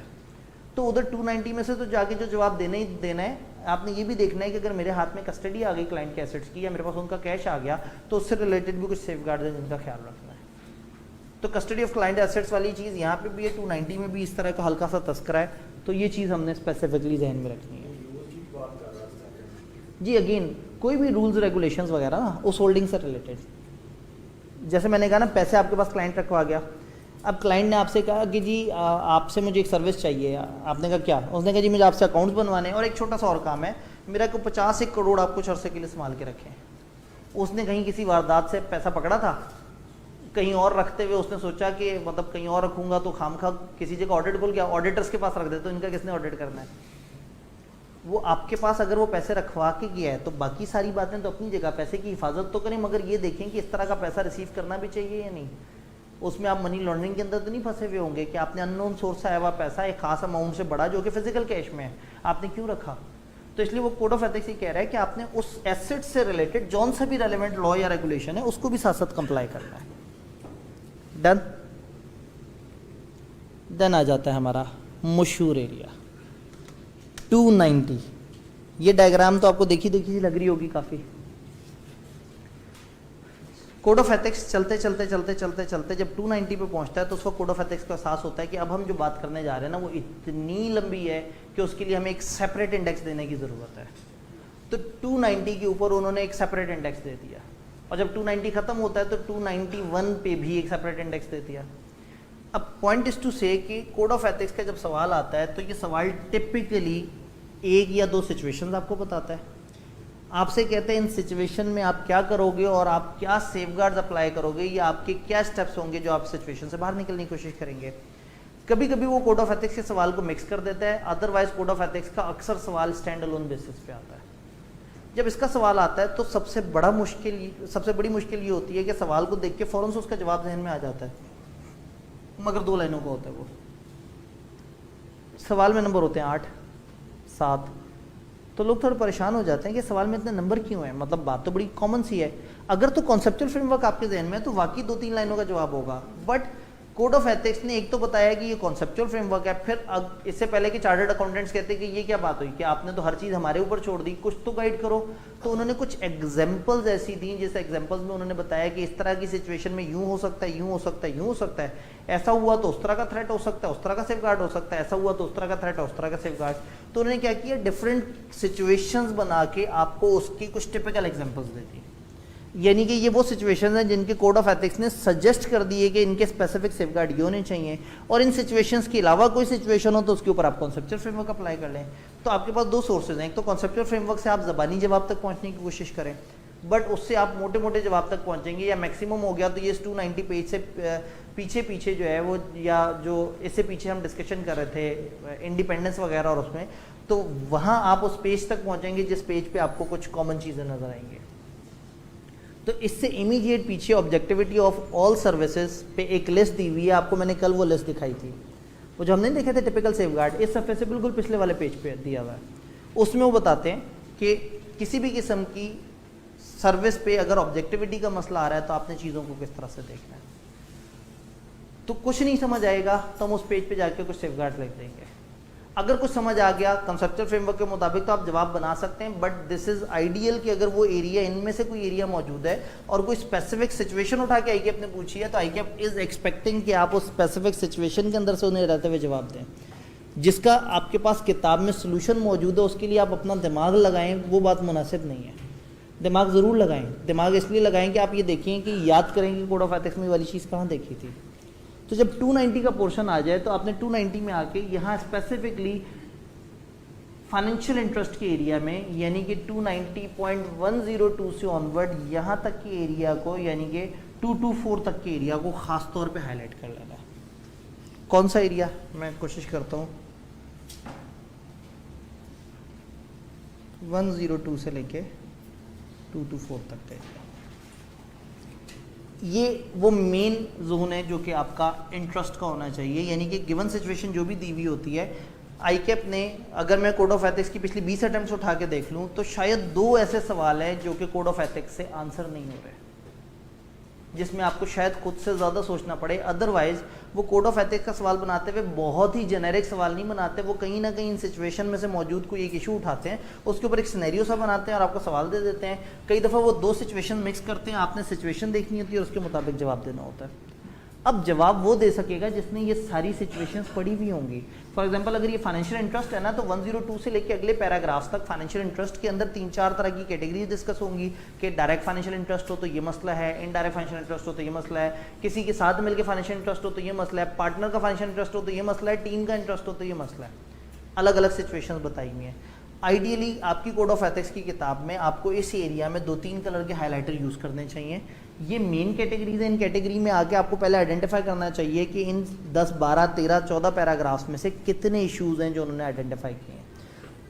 तो उधर 290 में से तो जाके जो जवाब देना ही देना है, आपने ये भी देखना है कि अगर मेरे हाथ में कस्टडी आ गई क्लाइंट के एसेट्स की, या मेरे पास उनका कैश आ गया, तो उससे रिलेटेड भी कुछ सेफगार्ड है जिनका ख्याल रखना है। तो कस्टडी ऑफ क्लाइंट एसेट्स वाली चीज़ यहाँ पे भी है, 290 में भी इस तरह का हल्का सा तस्करा है, तो ये चीज़ हमने स्पेसिफिकली जहन में रखनी है। जी अगेन कोई भी रूल्स रेगुलेशंस वगैरह ना उस होल्डिंग से रिलेटेड, जैसे मैंने कहा ना पैसे आपके पास क्लाइंट रखवा गया, अब क्लाइंट ने आपसे कहा कि जी आपसे मुझे एक सर्विस चाहिए, आपने कहा क्या, उसने कहा जी मुझे आपसे अकाउंट्स बनवाने हैं और एक छोटा सा और काम है, मेरा को 50-1 करोड़ आप कुछ अरसे के लिए संभाल के रखें। उसने कहीं किसी वारदात से पैसा पकड़ा था, कहीं और रखते हुए उसने सोचा कि मतलब कहीं और रखूंगा तो खामखा किसी जगह ऑडिट खुल गया, ऑडिटर्स के पास रख दे, तो इनका किसने ऑडिट करना है। वो आपके पास अगर वो पैसे रखवा के गया है तो बाकी सारी बातें तो अपनी जगह, पैसे की हिफाजत तो करें, मगर ये देखें कि इस तरह का पैसा रिसीव करना भी चाहिए या नहीं। उसमें आप मनी लॉन्ड्रिंग के अंदर तो नहीं फंसे हुए होंगे कि आपने अननोन सोर्स आया हुआ पैसा एक खास अमाउंट से बड़ा जो कि फिजिकल कैश में है, आपने क्यों रखा। तो इसलिए वो कोड ऑफ एथिक्स ये कह रहा है कि आपने उस एसेट से रिलेटेड जौन सा भी रेलेवेंट लॉ या रेगुलेशन है उसको भी साथ साथ कंप्लाई करना है। डन। देन आ जाता है हमारा मशहूर एरिया 290, ये डायग्राम तो आपको देखी सी लग रही होगी काफ़ी। कोड ऑफ एथिक्स चलते चलते जब 290 पे पहुंचता है तो उसको कोड ऑफ एथिक्स का एहसास होता है कि अब हम जो बात करने जा रहे हैं ना वो इतनी लंबी है कि उसके लिए हमें एक सेपरेट इंडेक्स देने की ज़रूरत है। तो 290 के ऊपर उन्होंने एक सेपरेट इंडेक्स दे दिया, और जब 290 खत्म होता है तो 291 पे भी एक सेपरेट इंडेक्स दे दिया। अब पॉइंट इज टू से कि कोड ऑफ एथिक्स का जब सवाल आता है तो ये सवाल टिपिकली एक या दो सिचुएशंस आपको बताता है। आपसे कहते हैं इन सिचुएशन में आप क्या करोगे और आप क्या सेफगार्ड्स अप्लाई करोगे, या आपके क्या स्टेप्स होंगे जो आप सिचुएशन से बाहर निकलने की कोशिश करेंगे। कभी कभी वो कोड ऑफ एथिक्स के सवाल को मिक्स कर देता है, अदरवाइज कोड ऑफ एथिक्स का अक्सर सवाल स्टैंड अलोन बेसिस पे आता है। जब इसका सवाल आता है तो सबसे बड़ी मुश्किल ये होती है कि सवाल को देख के फौरन से उसका जवाब जहन में आ जाता है, मगर 2 लाइनों का होता है। वो सवाल में नंबर होते हैं 8, 7, तो लोग थोड़े परेशान हो जाते हैं कि सवाल में इतने नंबर क्यों हैं। मतलब बात तो बड़ी कॉमन सी है, अगर तो कॉन्सेप्चुअल फ्रेमवर्क आपके जहन में है तो वाकई 2-3 लाइनों का जवाब होगा। बट कोड ऑफ एथिक्स ने एक तो बताया कि ये कॉन्सेप्चुअल फ्रेमवर्क है, फिर इससे पहले कि चार्टर्ड अकाउंटेंट्स कहते हैं कि ये क्या बात हुई कि आपने तो हर चीज़ हमारे ऊपर छोड़ दी, कुछ तो गाइड करो। तो उन्होंने कुछ एग्जाम्पल्स ऐसी दी, जैसे एग्जाम्पल्स में उन्होंने बताया कि इस तरह की सिचुएशन में यूँ हो सकता है, यूँ हो सकता है, यूँ हो सकता है, ऐसा हुआ तो उस तरह का थ्रेट हो सकता है, उस तरह का सेफगार्ड हो सकता है, ऐसा हुआ तो उस तरह का थ्रेट है, उस तरह का सेफगार्ड। तो उन्होंने क्या किया, डिफरेंट सिचुएशंस बना के आपको उसकी कुछ टिपिकल एग्जाम्पल्स दे दी। यानी कि ये वो सिचुएशंस हैं जिनके कोड ऑफ एथिक्स ने सजेस्ट कर दिए कि इनके स्पेसिफिक सेफगार्ड ये होने चाहिए, और इन सिचुएशंस के अलावा कोई सिचुएशन हो तो उसके ऊपर आप कॉन्सेप्चुअल फ्रेमवर्क अप्लाई कर लें। तो आपके पास 2 सोर्सेज हैं, एक तो कॉन्सेप्चुअल फ्रेमवर्क से आप ज़बानी जवाब तक पहुंचने की कोशिश करें, बट उससे आप मोटे मोटे जवाब तक पहुंचेंगे, या मैक्सिमम हो गया तो ये 290 पेज से पीछे जो है वो, या जो इससे पीछे हम डिस्कशन कर रहे थे इंडिपेंडेंस वगैरह, और उसमें तो वहाँ आप उस पेज तक पहुँचेंगे जिस पेज पे आपको कुछ कॉमन चीज़ें नजर आएंगी। तो इससे इमीडिएट पीछे ऑब्जेक्टिविटी ऑफ ऑल सर्विसेज पे एक लिस्ट दी हुई है, आपको मैंने कल वो लिस्ट दिखाई थी, वो जो हमने देखे थे टिपिकल सेफगार्ड, इस सफ़े से बिल्कुल पिछले वाले पेज पे दिया हुआ है। उसमें वो बताते हैं कि किसी भी किस्म की सर्विस पे अगर ऑब्जेक्टिविटी का मसला आ रहा है तो आपने चीज़ों को किस तरह से देखना है। तो कुछ नहीं समझ आएगा तो हम उस पेज पे जाके कुछ सेफगार्ड लिख देंगे। अगर कुछ समझ आ गया कंसेप्चुअल फ्रेमवर्क के मुताबिक तो आप जवाब बना सकते हैं, बट दिस इज आइडियल कि अगर वो एरिया, इनमें से कोई एरिया मौजूद है और कोई स्पेसिफिक सिचुएशन उठा के आईकेएफ ने पूछी है, तो आईकेएफ इज एक्सपेक्टिंग कि आप उस स्पेसिफिक सिचुएशन के अंदर से उन्हें रहते हुए जवाब दें। जिसका आपके पास किताब में सोल्यूशन मौजूद है उसके लिए आप अपना दिमाग लगाएं, वो बात मुनासिब नहीं है। दिमाग ज़रूर लगाएं, दिमाग इसलिए लगाएं कि आप ये देखें कि याद करें कि कोड ऑफ एथिक्स में वाली चीज़ कहाँ देखी थी। तो जब 290 का पोर्शन आ जाए तो आपने 290 में आके यहाँ स्पेसिफिकली फाइनेंशियल इंटरेस्ट के एरिया में, यानी कि 290.102 से ऑनवर्ड यहाँ तक के एरिया को, यानी कि 224 तक के एरिया को ख़ास तौर पे हाईलाइट कर लेना है। कौन सा एरिया, मैं कोशिश करता हूँ 102 से लेके 224 तक का। ये वो मेन जोन है जो कि आपका इंटरेस्ट का होना चाहिए, यानी कि गिवन सिचुएशन जो भी दी हुई होती है, आईकेएफ ने, अगर मैं कोड ऑफ एथिक्स की पिछली 20 अटेम्प्ट्स उठा के देख लूँ तो शायद 2 ऐसे सवाल हैं जो कि कोड ऑफ एथिक्स से आंसर नहीं हो रहे, जिसमें आपको शायद खुद से ज़्यादा सोचना पड़े। अदरवाइज वो कोड ऑफ एथिक्स का सवाल बनाते हुए बहुत ही जेनेरिक सवाल नहीं बनाते, वो कहीं ना कहीं इन सिचुएशन में से मौजूद कोई एक इशू उठाते हैं, उसके ऊपर एक सिनेरियो सा बनाते हैं और आपको सवाल दे देते हैं। कई दफ़ा वो 2 सिचुएशन मिक्स करते हैं, आपने सिचुएशन देखनी होती है और उसके मुताबिक जवाब देना होता है। अब जवाब वो दे सकेगा जिसने ये सारी सिचुएशंस पढ़ी हुई होंगी। फॉर एग्जांपल अगर ये फाइनेंशियल इंटरेस्ट है ना, तो 102 से लेके अगले पैराग्राफ्स तक फाइनेंशियल इंटरेस्ट के अंदर 3-4 तरह की कैटेगरीज डिस्कस होंगी कि डायरेक्ट फाइनेंशियल इंटरेस्ट हो तो ये मसला है, इनडायरेक्ट फाइनेंशियल इंटरेस्ट हो तो ये मसला है, किसी के साथ मिलकर फाइनेंशियल इंटरेस्ट हो तो ये मसला है, पार्टनर का फाइनेंशियल इंटरेस्ट हो तो ये मसला है, टीम का इंटरेस्ट हो तो ये मसला है। अलग अलग सिचुएशंस बताई हुई हैं। आइडियली आपकी कोड ऑफ एथिक्स की किताब में आपको इस एरिया में 2-3 कलर के हाइलाइटर यूज़ करने चाहिए। ये मेन कैटेगरीज है, इन कैटेगरी में आके आपको पहले आइडेंटिफाई करना चाहिए कि इन 10, 12, 13, 14 पैराग्राफ्स में से कितने इश्यूज़ हैं जो उन्होंने आइडेंटिफाई किए हैं।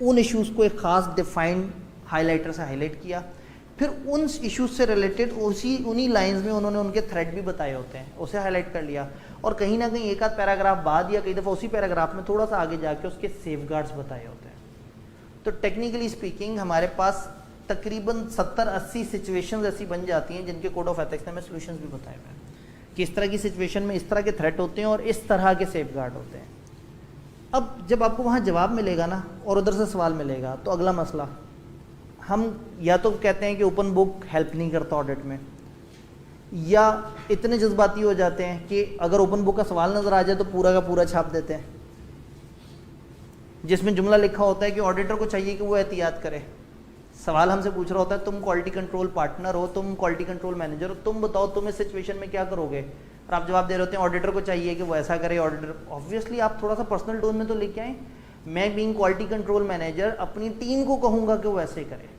उन इश्यूज़ को एक ख़ास डिफाइंड हाइलाइटर से हाईलाइट किया, फिर उन इश्यूज़ से रिलेटेड उन्हीं लाइंस में उन्होंने उनके थ्रेड भी बताए होते हैं, उसे हाईलाइट कर लिया, और कहीं ना कहीं एक आध पैराग्राफ बाद या कई दफ़ा उसी पैराग्राफ में थोड़ा सा आगे जाके उसके सेफगार्ड्स बताए होते हैं। तो टेक्निकली स्पीकिंग हमारे पास तकरीबन 70-80 सिचुएशंस ऐसी बन जाती हैं जिनके कोड ऑफ एथिक्स ने हमें सॉल्यूशंस भी बताए हुए हैं कि इस तरह की सिचुएशन में इस तरह के थ्रेट होते हैं और इस तरह के सेफगार्ड होते हैं। अब जब आपको वहाँ जवाब मिलेगा ना और उधर से सवाल मिलेगा, तो अगला मसला, हम या तो कहते हैं कि ओपन बुक हेल्प नहीं करता ऑडिट में, या इतने जज्बाती हो जाते हैं कि अगर ओपन बुक का सवाल नज़र आ जाए तो पूरा का पूरा छाप देते हैं, जिसमें जुमला लिखा होता है कि ऑडिटर को चाहिए कि वो एहतियात करे। सवाल हमसे पूछ रहा होता है, तुम क्वालिटी कंट्रोल पार्टनर हो, तुम क्वालिटी कंट्रोल मैनेजर हो, तुम बताओ तुम इस सिचुएशन में क्या करोगे, और आप जवाब दे रहे होते हैं ऑडिटर को चाहिए कि वो ऐसा करे। ऑडिटर ऑब्वियसली आप थोड़ा सा पर्सनल टोन में तो लेके आए, मैं बीइंग क्वालिटी कंट्रोल मैनेजर अपनी टीम को कहूँगा कि वो ऐसे करे,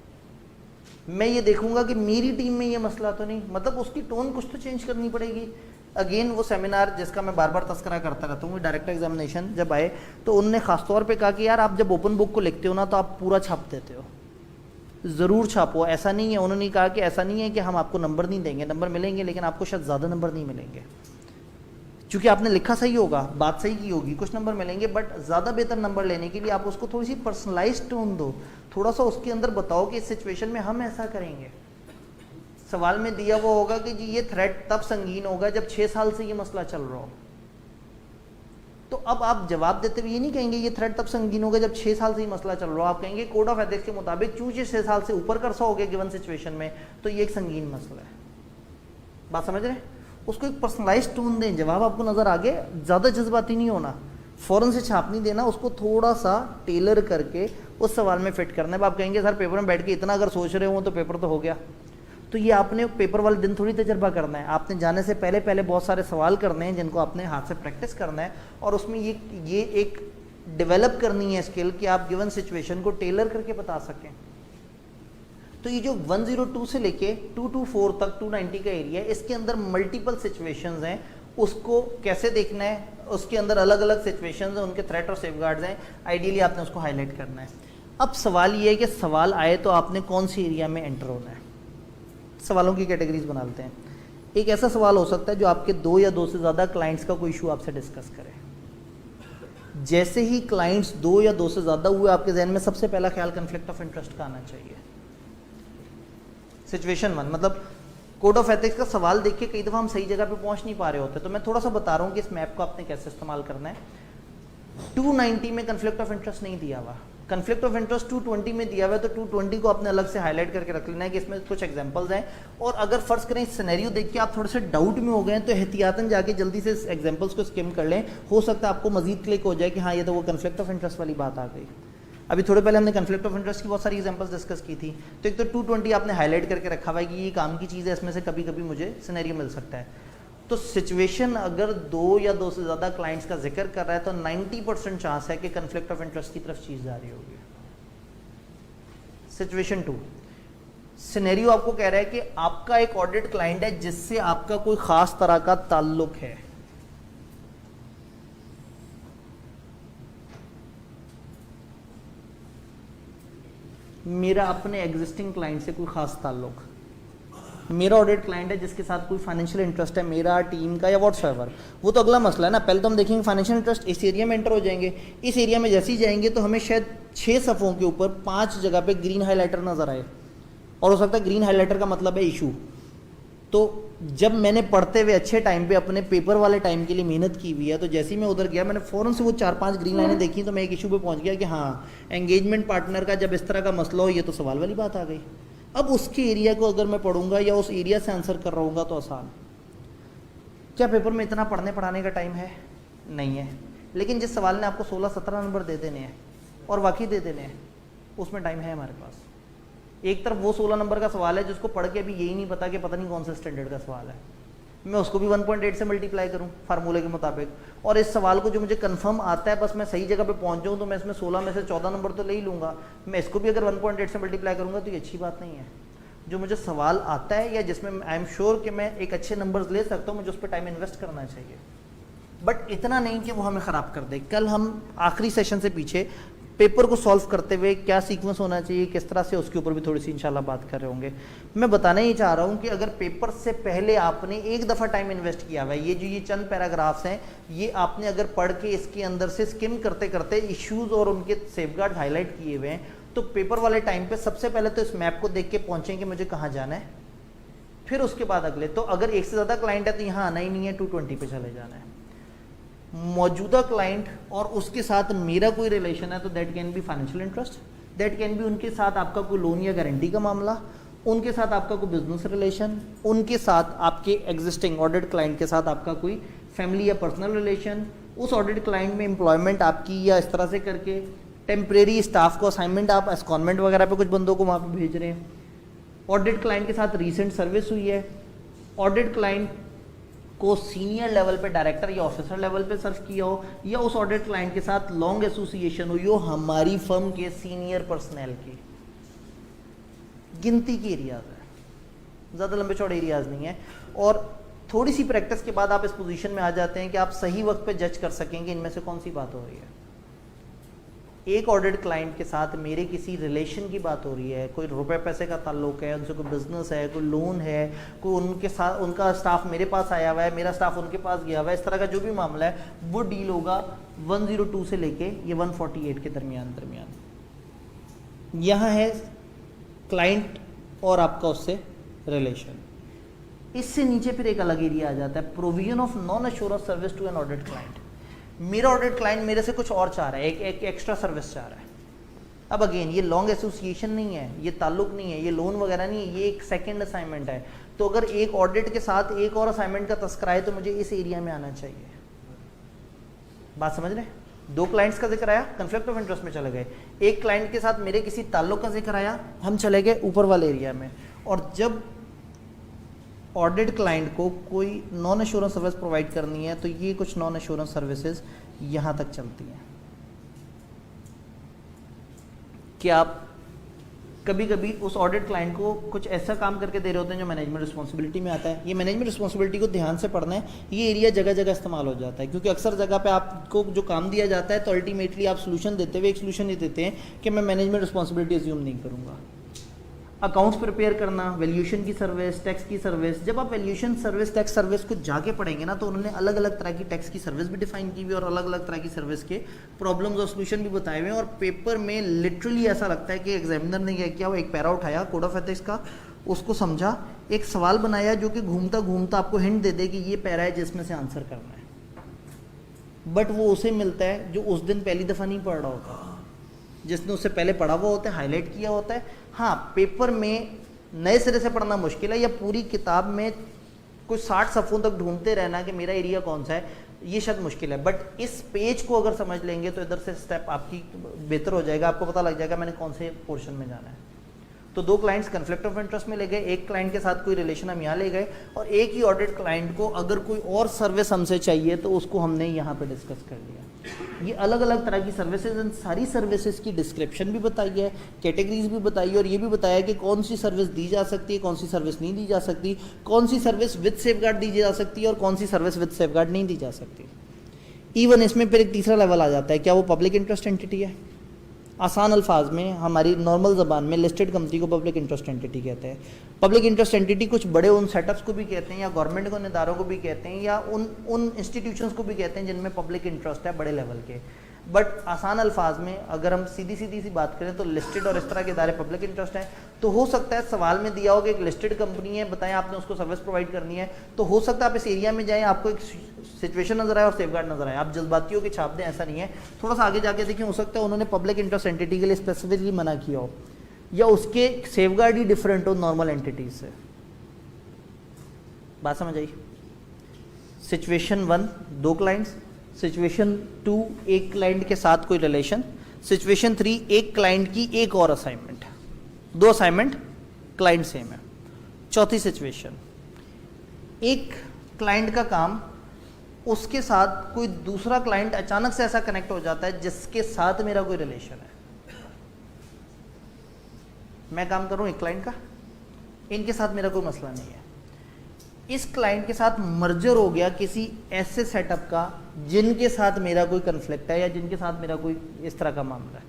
मैं ये देखूंगा कि मेरी टीम में ये मसला तो नहीं, मतलब उसकी टोन कुछ तो चेंज करनी पड़ेगी। अगेन वो सेमिनार जिसका मैं बार बार तस्करा करता रहता हूँ, डायरेक्टर एग्जामिनेशन जब आए तो उनने खासतौर पे कहा कि यार आप जब ओपन बुक को लिखते हो ना तो आप पूरा छाप देते हो, ज़रूर छापो, ऐसा नहीं है। उन्होंने कहा कि ऐसा नहीं है कि हम आपको नंबर नहीं देंगे, नंबर मिलेंगे लेकिन आपको शायद ज़्यादा नंबर नहीं मिलेंगे, क्योंकि आपने लिखा सही होगा, बात सही की होगी, कुछ नंबर मिलेंगे, बट ज़्यादा बेहतर नंबर लेने के लिए आप उसको थोड़ी सी पर्सनलाइज्ड टोन दो, थोड़ा सा उसके अंदर बताओ कि इस सिचुएशन में हम ऐसा करेंगे। सवाल में दिया हुआ होगा कि जी ये थ्रेट तब संगीन होगा जब 6 साल से ये मसला चल रहा हो, तो अब आप जवाब देते हुए ये नहीं कहेंगे ये थ्रेट तब संगीन होगा जब 6 साल से ये मसला चल रहा हो, आप कहेंगे कोड ऑफ एथिक्स के मुताबिक चूंकि 6 साल से ऊपर का हो गया गिवन सिचुएशन में, तो ये एक संगीन मसला है। बात समझ रहे हैं? उसको एक पर्सनलाइज्ड टोन दें, जवाब आपको नज़र आ गया, ज़्यादा जज्बाती नहीं होना, फ़ौरन से छाप नहीं देना, उसको थोड़ा सा टेलर करके उस सवाल में फिट करना है। आप कहेंगे सर पेपर में बैठ के इतना अगर सोच रहे हो तो पेपर तो हो गया, तो ये आपने पेपर वाले दिन थोड़ी तजर्बा करना है, आपने जाने से पहले पहले बहुत सारे सवाल करने हैं जिनको आपने हाथ से प्रैक्टिस करना है, और उसमें ये एक डेवलप करनी है स्किल कि आप गिवन सिचुएशन को टेलर करके बता सकें। तो ये जो 102 से लेके 224 तक 290 का एरिया है, इसके अंदर मल्टीपल सिचुएशंस हैं, उसको कैसे देखना है, उसके अंदर अलग अलग सिचुएशंस हैं, उनके थ्रेट और सेफगार्ड्स हैं, आइडियली आपने उसको हाईलाइट करना है। अब सवाल ये है कि सवाल आए तो आपने कौन सी एरिया में एंटर होना है। सवालों की कैटेगरीज बनाते हैं। एक ऐसा सवाल हो सकता है जो आपके 2 या 2 से ज़्यादा क्लाइंट्स का कोई इशू आपसे डिस्कस करे। जैसे ही क्लाइंट्स 2 या 2 से ज़्यादा हुए, आपके जहन में सबसे पहला ख्याल कन्फ्लिक्ट ऑफ इंटरेस्ट का आना चाहिए। सिचुएशन 1 मतलब कोड ऑफ एथिक्स का सवाल देख के कई दफ़ा हम सही जगह पे पहुंच नहीं पा रहे होते, तो मैं थोड़ा सा बता रहा हूँ कि इस मैप को आपने कैसे इस्तेमाल करना है। 290 में कन्फ्लिक्ट ऑफ इंटरेस्ट नहीं दिया हुआ, कन्फ्लिक्ट ऑफ इंटरेस्ट 220 में दिया हुआ है, तो 220 को आपने अलग से हाईलाइट करके रख लेना है कि इसमें कुछ एग्जांपल्स हैं, और अगर फर्ज करें सिनेरियो देख के आप थोड़े से डाउट में हो गए हैं तो एहतियातन जाके जल्दी से एग्जांपल्स को स्किम कर लें, हो सकता है आपको मजीद क्लिक हो जाए कि हाँ ये तो वो कन्फ्लिक्ट ऑफ इंटरेस्ट वाली बात आ गई। अभी थोड़े पहले हमने कन्फ्लिक्ट ऑफ इंटरेस्ट की बहुत सारी एग्जांपल्स डिस्कस की थी, तो एक तो 220 आपने हाईलाइट करके रखा हुआ है कि ये काम की चीज़ है, इसमें से कभी कभी मुझे सिनेरियो मिल सकता है। तो सिचुएशन अगर 2 या 2 से ज़्यादा क्लाइंट्स का जिक्र कर रहा है तो 90% चांस है कि कन्फ्लिक्ट ऑफ इंटरेस्ट की तरफ चीज़ जा रही होगी। सिचुएशन 2 सिनेरियो आपको कह रहा है कि आपका एक ऑडिट क्लाइंट है जिससे आपका कोई खास तरह का ताल्लुक है, मेरा अपने एग्जिस्टिंग क्लाइंट से कोई खास ताल्लुक, मेरा ऑडिट क्लाइंट है जिसके साथ कोई फाइनेंशियल इंटरेस्ट है मेरा टीम का या व्हाट्सएवर, वो तो अगला मसला है ना। पहले तो हम देखेंगे फाइनेंशियल इंटरेस्ट, इस एरिया में एंटर हो जाएंगे, इस एरिया में जैसे ही जाएंगे तो हमें शायद 6 सफ़ों के ऊपर 5 जगह पे ग्रीन हाईलाइटर नजर आए, और हो सकता है ग्रीन हाईलाइटर का मतलब है इशू। तो जब मैंने पढ़ते हुए अच्छे टाइम पे अपने पेपर वाले टाइम के लिए मेहनत की हुई है, तो जैसे ही मैं उधर गया मैंने फ़ौरन से वो 4-5 ग्रीन लाइनें देखी, तो मैं एक इशू पे पहुंच गया कि हाँ एंगेजमेंट पार्टनर का जब इस तरह का मसला हो, ये तो सवाल वाली बात आ गई। अब उसके एरिया को अगर मैं पढ़ूंगा या उस एरिया से आंसर कर रहा हूँ तो आसान। क्या पेपर में इतना पढ़ने पढ़ाने का टाइम है? नहीं है, लेकिन जिस सवाल ने आपको 16-17 नंबर दे देने हैं और वाकई दे देने हैं, उसमें टाइम है हमारे पास। एक तरफ वो 16 नंबर का सवाल है जिसको पढ़ के अभी यही नहीं पता कि पता नहीं कौन सा स्टैंडर्ड का सवाल है, मैं उसको भी 1.8 से मल्टीप्लाई करूं फार्मूले के मुताबिक, और इस सवाल को जो मुझे कंफर्म आता है बस मैं सही जगह पे पहुंच जाऊं तो मैं इसमें 16 में से 14 नंबर तो ले ही लूँगा। मैं इसको भी अगर 1.8 से मल्टीप्लाई करूँगा तो ये अच्छी बात नहीं है। जो मुझे सवाल आता है या जिसमें आई एम श्योर कि मैं एक अच्छे नंबर्स ले सकता हूँ, मुझे उस पर टाइम इन्वेस्ट करना चाहिए, बट इतना नहीं कि वो हमें ख़राब कर दे। कल हम आखिरी सेशन से पीछे पेपर को सॉल्व करते हुए क्या सीक्वेंस होना चाहिए, किस तरह से, उसके ऊपर भी थोड़ी सी इंशाल्लाह बात कर रहे होंगे। मैं बताना ही चाह रहा हूँ कि अगर पेपर से पहले आपने एक दफ़ा टाइम इन्वेस्ट किया हुआ है, ये जो ये चंद पैराग्राफ्स हैं ये आपने अगर पढ़ के इसके अंदर से स्किम करते करते इश्यूज़ और उनके सेफगार्ड हाईलाइट किए हुए हैं, तो पेपर वाले टाइम पे सबसे पहले तो इस मैप को देख के पहुँचें कि मुझे कहाँ जाना है, फिर उसके बाद अगले। तो अगर एक से ज़्यादा क्लाइंट है तो यहाँ आना ही नहीं है, 220 पे चले जाना है। मौजूदा क्लाइंट और उसके साथ मेरा कोई रिलेशन है तो that can be financial interest, that can be उनके साथ आपका कोई लोन या गारंटी का मामला, उनके साथ आपका कोई बिजनेस रिलेशन, उनके साथ आपके एग्जिस्टिंग ऑडिट क्लाइंट के साथ आपका कोई फैमिली या पर्सनल रिलेशन, उस ऑडिट क्लाइंट में एम्प्लॉयमेंट आपकी या इस तरह से करके टेम्परेरी स्टाफ को असाइनमेंट, आप एस्कॉनमेंट वगैरह पे कुछ बंदों को वहाँ पे भेज रहे हैं, ऑडिट क्लाइंट के साथ रीसेंट सर्विस हुई है, ऑडिट क्लाइंट को सीनियर लेवल पे डायरेक्टर या ऑफिसर लेवल पे सर्व किया हो, या उस ऑडिट क्लाइंट के साथ लॉन्ग एसोसिएशन हो यो हमारी फर्म के सीनियर पर्सनल की गिनती के एरियाज है, ज़्यादा लंबे चौड़े एरियाज नहीं है। और थोड़ी सी प्रैक्टिस के बाद आप इस पोजीशन में आ जाते हैं कि आप सही वक्त पे जज कर सकेंगे इनमें से कौन सी बात हो रही है। एक ऑडिट क्लाइंट के साथ मेरे किसी रिलेशन की बात हो रही है, कोई रुपए पैसे का ताल्लुक है, उनसे कोई बिजनेस है, कोई लोन है, कोई उनके साथ उनका स्टाफ मेरे पास आया हुआ है, मेरा स्टाफ उनके पास गया हुआ है, इस तरह का जो भी मामला है वो डील होगा 102 से लेके ये 148 के दरमियान। यहाँ है क्लाइंट और आपका उससे रिलेशन। इससे नीचे फिर एक अलग एरिया आ जाता है, provision of non assurance service to an audit client. मेरा ऑडिट क्लाइंट मेरे से कुछ और चाह रहा है, एक एक्स्ट्रा सर्विस चाह रहा है। अब अगेन ये लॉन्ग एसोसिएशन नहीं है, ये ताल्लुक नहीं है, ये लोन वगैरह नहीं है, ये एक सेकंड असाइनमेंट है। तो अगर एक ऑडिट के साथ एक और असाइनमेंट का तस्करा है तो मुझे इस एरिया में आना चाहिए। बात समझ रहे हैं? दो क्लाइंट्स का जिक्र आया, कन्फ्लिक्ट ऑफ इंटरेस्ट में चले गए। एक क्लाइंट के साथ मेरे किसी ताल्लुक का जिक्र आया, हम चले गए ऊपर वाले एरिया में। और जब ऑडिट क्लाइंट को कोई नॉन एश्योरेंस सर्विस प्रोवाइड करनी है तो ये कुछ नॉन एश्योरेंस सर्विसेज यहाँ तक चलती हैं कि आप कभी कभी उस ऑडिट क्लाइंट को कुछ ऐसा काम करके दे रहे होते हैं जो मैनेजमेंट रिस्पॉन्सिबिलिटी में आता है। ये मैनेजमेंट रिस्पॉन्सिबिलिटी को ध्यान से पढ़ना है, ये एरिया जगह जगह इस्तेमाल हो जाता है, क्योंकि अक्सर जगह पे आपको जो काम दिया जाता है तो अल्टीमेटली आप सोल्यूशन देते हुए एक सोल्यूशन ये देते हैं कि मैं मैनेजमेंट रिस्पॉन्सिबिलिटी अज्यूम नहीं करूँगा। अकाउंट्स प्रिपेयर करना, वैल्यूएशन की सर्विस, टैक्स की सर्विस, जब आप वैल्यूएशन सर्विस, टैक्स सर्विस को जाके पढ़ेंगे ना तो उन्होंने अलग अलग तरह की टैक्स की सर्विस भी डिफाइन की हुई और अलग अलग तरह की सर्विस के प्रॉब्लम्स और सोल्यूशन भी बताए हुए हैं। और पेपर में लिटरली ऐसा लगता है कि एग्जामिनर ने क्या किया, वो एक पैरा उठाया कोड ऑफ एथिक्स का, उसको समझा, एक सवाल बनाया जो कि घूमता घूमता आपको हिंट दे दे कि ये पैरा है जिसमें से आंसर करना है। बट वो उसे मिलता है जो उस दिन पहली दफ़ा नहीं पढ़ रहा होता, जिसने उससे पहले पढ़ा हुआ होता है, हाईलाइट किया होता है। हाँ, पेपर में नए सिरे से पढ़ना मुश्किल है, या पूरी किताब में कुछ 60 सफ़ों तक ढूंढते रहना कि मेरा एरिया कौन सा है, ये शायद मुश्किल है। बट इस पेज को अगर समझ लेंगे तो इधर से स्टेप आपकी बेहतर हो जाएगा, आपको पता लग जाएगा मैंने कौन से पोर्शन में जाना है। तो दो क्लाइंट्स कन्फ्लिक्ट ऑफ इंटरेस्ट में ले गए, एक क्लाइंट के साथ कोई रिलेशन हम यहाँ ले गए, और एक ही ऑडिट क्लाइंट को अगर कोई और सर्विस हमसे चाहिए तो उसको हमने यहाँ पे डिस्कस कर लिया। ये अलग अलग तरह की सर्विसेज, इन सारी सर्विसेज की डिस्क्रिप्शन भी बताई है, कैटेगरीज भी बताई है, और ये भी बताया कि कौन सी सर्विस दी जा सकती है, कौन सी सर्विस नहीं दी जा सकती, कौन सी सर्विस विद सेफगार्ड दी जा सकती है और कौन सी सर्विस विद सेफगार्ड नहीं दी जा सकती। इवन इसमें फिर एक तीसरा लेवल आ जाता है, क्या वो पब्लिक इंटरेस्ट एंटिटी है? आसान अल्फाज में हमारी नॉर्मल ज़बान में लिस्टेड कंपनी को पब्लिक इंटरेस्ट एंटिटी कहते हैं। पब्लिक इंटरेस्ट एंटिटी कुछ बड़े उन सेटअप्स को भी कहते हैं, या गवर्नमेंट को इदारों को भी कहते हैं, या उन इंस्टीट्यूशंस को भी कहते हैं जिनमें पब्लिक इंटरेस्ट है बड़े लेवल के। बट आसान अल्फाज में अगर हम सीधी सी बात करें तो लिस्टेड और इस तरह के इदारे पब्लिक इंटरेस्ट हैं। तो हो सकता है सवाल में दिया हो कि एक लिस्टेड कंपनी है, बताएं आपने उसको सर्विस प्रोवाइड करनी है, तो हो सकता है आप इस एरिया में जाएं, आपको एक सिचुएशन नजर आए और सेफगार्ड नजर आए, आप जज्बातियों के छाप दें, ऐसा नहीं है। थोड़ा सा आगे जाके देखिए, हो सकता है उन्होंने पब्लिक इंटरेस्ट एंटिटी के लिए स्पेसिफिकली मना किया हो, या उसके सेफगार्ड ही डिफरेंट हो नॉर्मल एंटिटीज से। बात समझ आई? सिचुएशन 1 दो क्लाइंट्स, सिचुएशन 2 एक क्लाइंट के साथ कोई रिलेशन, सिचुएशन 3 एक क्लाइंट की एक और असाइनमेंट, दो असाइनमेंट क्लाइंट सेम है। चौथी सिचुएशन, एक क्लाइंट का काम, उसके साथ कोई दूसरा क्लाइंट अचानक से ऐसा कनेक्ट हो जाता है जिसके साथ मेरा कोई रिलेशन है। मैं काम कर रहा हूं एक क्लाइंट का, इनके साथ मेरा कोई मसला नहीं है, इस क्लाइंट के साथ मर्जर हो गया किसी ऐसे सेटअप का जिनके साथ मेरा कोई कन्फ्लिक्ट है या जिनके साथ मेरा कोई इस तरह का मामला है,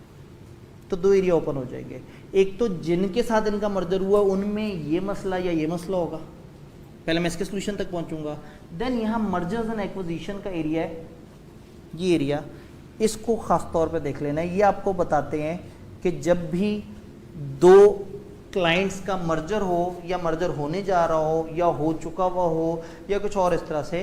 तो दो एरिया ओपन हो जाएंगे। एक तो जिनके साथ इनका मर्जर हुआ उनमें ये मसला या ये मसला होगा, पहले मैं इसके सोल्यूशन तक पहुंचूंगा। देन यहाँ मर्जर्स एंड एक्विजिशन का एरिया है, ये एरिया, इसको खास तौर पे देख लेना है। ये आपको बताते हैं कि जब भी दो क्लाइंट्स का मर्जर हो या मर्जर होने जा रहा हो या हो चुका हुआ हो या कुछ और इस तरह से,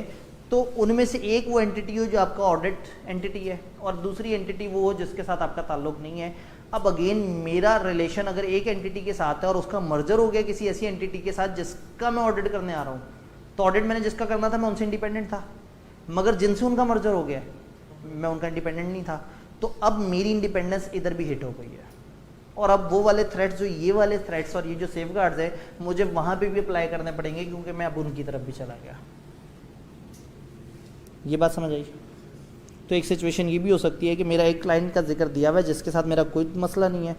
तो उनमें से एक वो एंटिटी हो जो आपका ऑडिट एंटिटी है और दूसरी एंटिटी वो हो जिसके साथ आपका ताल्लुक नहीं है। अब अगेन मेरा रिलेशन अगर एक एंटिटी के साथ है और उसका मर्जर हो गया किसी ऐसी एंटिटी के साथ जिसका मैं ऑडिट करने आ रहा हूँ, तो ऑडिट मैंने जिसका करना था मैं उनसे इंडिपेंडेंट था, मगर जिनसे उनका मर्जर हो गया मैं उनका इंडिपेंडेंट नहीं था। तो अब मेरी इंडिपेंडेंस इधर भी हिट हो गई है और अब वो वाले थ्रेट्स जो ये वाले थ्रेट्स और ये जो सेफगार्ड्स है मुझे वहाँ पे भी अप्लाई करने पड़ेंगे क्योंकि मैं अब उनकी तरफ भी चला गया। ये बात समझ आई? तो एक सिचुएशन ये भी हो सकती है कि मेरा एक क्लाइंट का जिक्र दिया हुआ है जिसके साथ मेरा कोई मसला नहीं है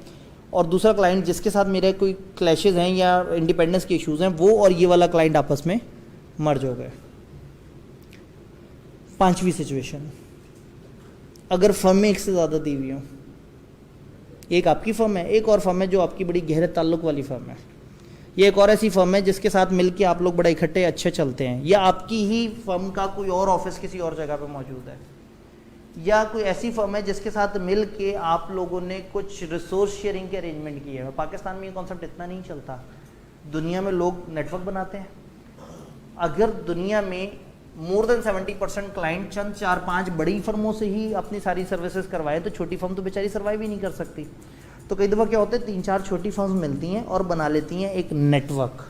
और दूसरा क्लाइंट जिसके साथ मेरे कोई क्लैशेस हैं या इंडिपेंडेंस के इश्यूज़ हैं, वो और ये वाला क्लाइंट आपस में मर्ज हो गए। पांचवी सिचुएशन, अगर फर्म में एक से ज़्यादा दी हुई हो, एक आपकी फर्म है, एक और फर्म है जो आपकी बड़ी गहरे ताल्लुक वाली फर्म है, ये एक और ऐसी फर्म है जिसके साथ मिलके आप लोग बड़े इकट्ठे अच्छे चलते हैं, या आपकी ही फर्म का कोई और ऑफिस किसी और जगह पे मौजूद है, या कोई ऐसी फर्म है जिसके साथ मिल के आप लोगों ने कुछ रिसोर्स शेयरिंग के अरेंजमेंट किए हैं। पाकिस्तान में ये कॉन्सेप्ट इतना नहीं चलता, दुनिया में लोग नेटवर्क बनाते हैं। अगर दुनिया में मोर देन 70% क्लाइंट चंद 4-5 बड़ी फर्मों से ही अपनी सारी सर्विसेज करवाए तो छोटी फर्म तो बेचारी सर्वाइव ही नहीं कर सकती। तो कई दफ़ा क्या होता है 3-4 छोटी फर्म्स मिलती हैं और बना लेती हैं एक नेटवर्क।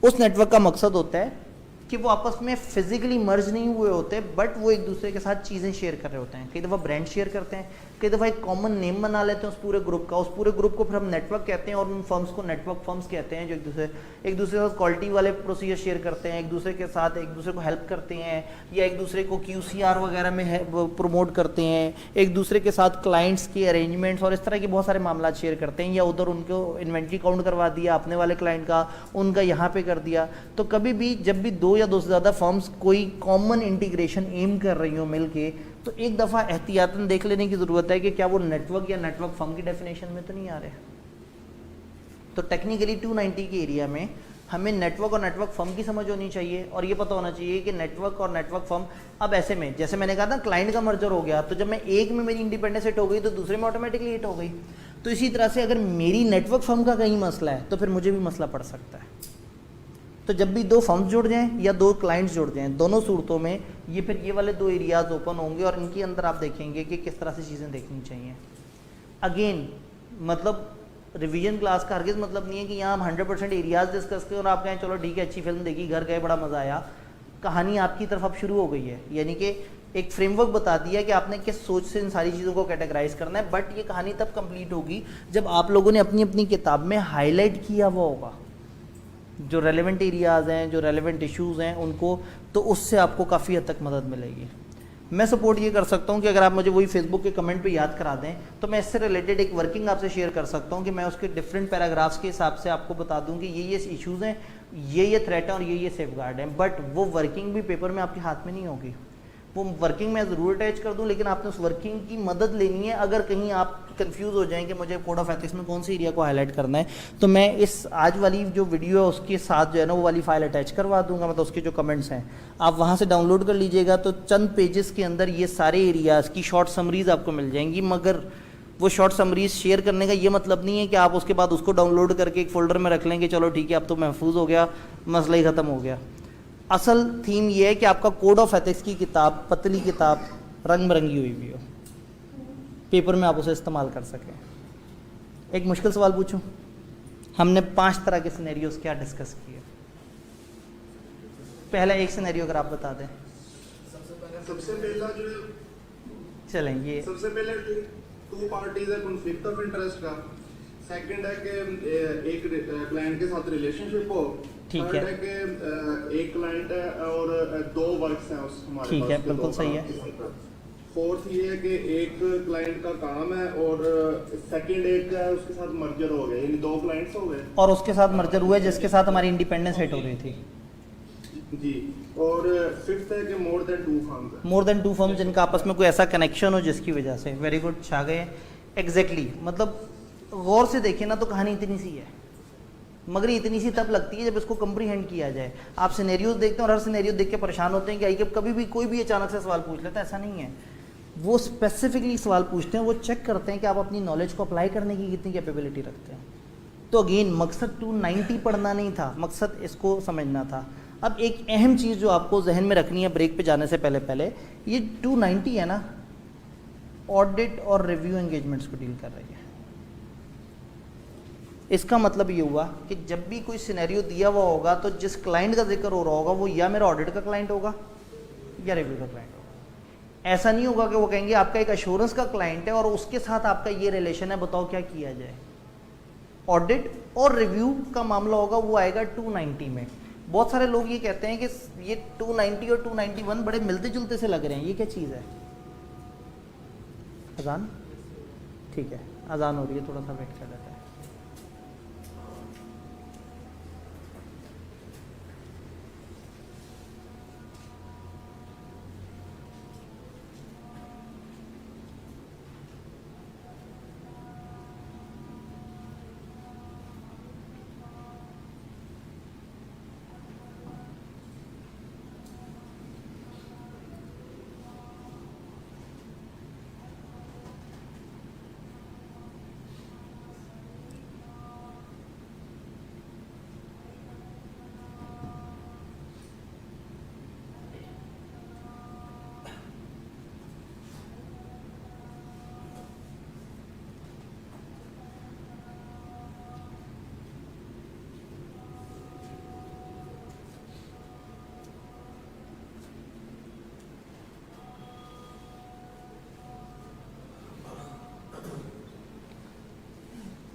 उस नेटवर्क का मकसद होता है कि वो आपस में फिजिकली मर्ज नहीं हुए होते बट वो एक दूसरे के साथ चीज़ें शेयर कर रहे होते हैं। कई दफ़ा ब्रांड शेयर करते हैं, कई दफ़ा एक कॉमन नेम बना लेते हैं उस पूरे ग्रुप का। उस पूरे ग्रुप को फिर हम नेटवर्क कहते हैं और उन फर्म्स को नेटवर्क फर्म्स कहते हैं जो एक दूसरे के साथ क्वालिटी वाले प्रोसीजर शेयर करते हैं, एक दूसरे के साथ एक दूसरे को हेल्प करते हैं या एक दूसरे को QCR वगैरह में प्रमोट करते हैं, एक दूसरे के साथ क्लाइंट्स के अरेंजमेंट्स और इस तरह के बहुत सारे मामला शेयर करते हैं, या उधर उनको इन्वेंट्री काउंट करवा दिया अपने वाले क्लाइंट का, उनका यहाँ पे कर दिया। तो कभी भी जब भी 2 या 2 से ज़्यादा फर्म्स कोई कॉमन इंटीग्रेशन एम कर रही हो मिलके, तो एक दफ़ा एहतियातन देख लेने की ज़रूरत है कि क्या वो नेटवर्क या नेटवर्क फर्म की डेफिनेशन में तो नहीं आ रहे। तो टेक्निकली 290 के एरिया में हमें नेटवर्क और नेटवर्क फर्म की समझ होनी चाहिए और ये पता होना चाहिए कि नेटवर्क और नेटवर्क फर्म, अब ऐसे में जैसे मैंने कहा था क्लाइंट का मर्जर हो गया तो जब मैं एक में मेरी इंडिपेंडेंस हिट हो गई तो दूसरे में ऑटोमेटिकली हिट हो गई। तो इसी तरह से अगर मेरी नेटवर्क फर्म का कहीं मसला है तो फिर मुझे भी मसला पड़ सकता है। तो जब भी 2 फर्म्स जुड़ जाएं या 2 क्लाइंट्स जुड़ जाएं, दोनों सूरतों में ये फिर ये वाले 2 एरियाज ओपन होंगे और इनके अंदर आप देखेंगे कि किस तरह से चीज़ें देखनी चाहिए। अगेन मतलब रिवीजन क्लास का हरगिज़ मतलब नहीं है कि यहाँ हम 100% एरियाज डिस्कस करें और आप कहें चलो ठीक है अच्छी फिल्म देखी, घर गए, बड़ा मज़ा आया। कहानी आपकी तरफ अब शुरू हो गई है, यानी कि एक फ्रेमवर्क बता दिया कि आपने किस सोच से इन सारी चीज़ों को कैटेगराइज करना है। बट ये कहानी तब कंप्लीट होगी जब आप लोगों ने अपनी अपनी किताब में हाईलाइट किया हुआ होगा जो रेलेवेंट एरियाज़ हैं, जो रेलेवेंट इश्यूज़ हैं उनको, तो उससे आपको काफ़ी हद तक मदद मिलेगी। मैं सपोर्ट ये कर सकता हूँ कि अगर आप मुझे वही फेसबुक के कमेंट पे याद करा दें तो मैं इससे रिलेटेड एक वर्किंग आपसे शेयर कर सकता हूँ कि मैं उसके डिफरेंट पैराग्राफ्स के हिसाब से आपको बता दूँ कि ये इश्यूज़ हैं, ये थ्रेट हैं और ये सेफगार्ड हैं। बट वो वर्किंग भी पेपर में आपके हाथ में नहीं होगी, वो वर्किंग मैं ज़रूर अटैच कर दूं, लेकिन आपने उस वर्किंग की मदद लेनी है। अगर कहीं आप कंफ्यूज हो जाएं कि मुझे कोड ऑफ एथिक्स में कौन सी एरिया को हाईलाइट करना है, तो मैं इस आज वाली जो वीडियो है उसके साथ जो है ना वो वाली फाइल अटैच करवा दूंगा, मतलब उसके जो कमेंट्स हैं आप वहाँ से डाउनलोड कर लीजिएगा। तो चंद पेजेस के अंदर ये सारे एरियाज़ की शॉर्ट समरीज आपको मिल जाएंगी। मगर वो शॉर्ट समरीज शेयर करने का ये मतलब नहीं है कि आप उसके बाद उसको डाउनलोड करके एक फ़ोल्डर में रख लेंगे, चलो ठीक है अब तो महफूज हो गया, मसला ही ख़त्म हो गया। असल थीम ये है कि आपका कोड ऑफ एथिक्स की किताब, पतली किताब, रंग बिरंगी हुई भी हो, पेपर में आप उसे इस्तेमाल कर सकें। एक मुश्किल सवाल पूछूं, हमने 5 तरह के सिनेरियोज क्या डिस्कस किए। पहला एक सिनेरियो अगर आप बता दें। सबसे पहला जो चलें ये सबसे पहले 2 पार्टीज है कॉन्फ्लिक्ट ऑफ इंटरेस्ट का। सेकंड है कि एक क्लाइंट के साथ रिलेशनशिप हो। ठीक है कि एक क्लाइंट है और 2 वर्क्स हैं उस हमारे पास। ठीक है, बिल्कुल सही है। फोर्थ ये है कि एक क्लाइंट का काम है और सेकंड एक है उसके साथ मर्जर हो गया, यानी 2 क्लाइंट्स हो गए और उसके साथ मर्जर हुए जिसके साथ हमारी इंडिपेंडेंस हिट हो रही थी जी। और फिफ्थ है कि more than 2 firms, more than 2 firms जिनका आपस में कोई ऐसा कनेक्शन हो जिसकी वजह से। वेरी गुड, छा गए एग्जैक्टली। मतलब गौर से देखें ना तो कहानी इतनी सी है, मगर इतनी सी तब लगती है जब इसको कंप्रीहेंड किया जाए। आप सिनेरियोज देखते हैं और हर सिनेरियो देख के परेशान होते हैं कि आई कि कभी भी कोई भी अचानक से सवाल पूछ लेता है, ऐसा नहीं है। वो स्पेसिफिकली सवाल पूछते हैं, वो चेक करते हैं कि आप अपनी नॉलेज को अप्लाई करने की कितनी कैपेबिलिटी रखते हैं। तो अगेन मकसद 290 पढ़ना नहीं था, मकसद इसको समझना था। अब एक अहम चीज़ जो आपको जहन में रखनी है ब्रेक पे जाने से पहले पहले, ये 290 है ना, ऑडिट और रिव्यू एंगेजमेंट्स को डील कर रही है। इसका मतलब ये हुआ कि जब भी कोई सिनेरियो दिया हुआ होगा तो जिस क्लाइंट का जिक्र हो रहा होगा वो या मेरा ऑडिट का क्लाइंट होगा या रिव्यू का क्लाइंट होगा। ऐसा नहीं होगा कि वो कहेंगे आपका एक अश्योरेंस का क्लाइंट है और उसके साथ आपका ये रिलेशन है, बताओ क्या किया जाए। ऑडिट और रिव्यू का मामला होगा, वो आएगा 290 में। बहुत सारे लोग ये कहते हैं कि ये 290 और 291 बड़े मिलते जुलते से लग रहे हैं, ये क्या चीज़ है? अजान? ठीक है, अजान हो रही है, थोड़ा सा वेट कर लेते हैं।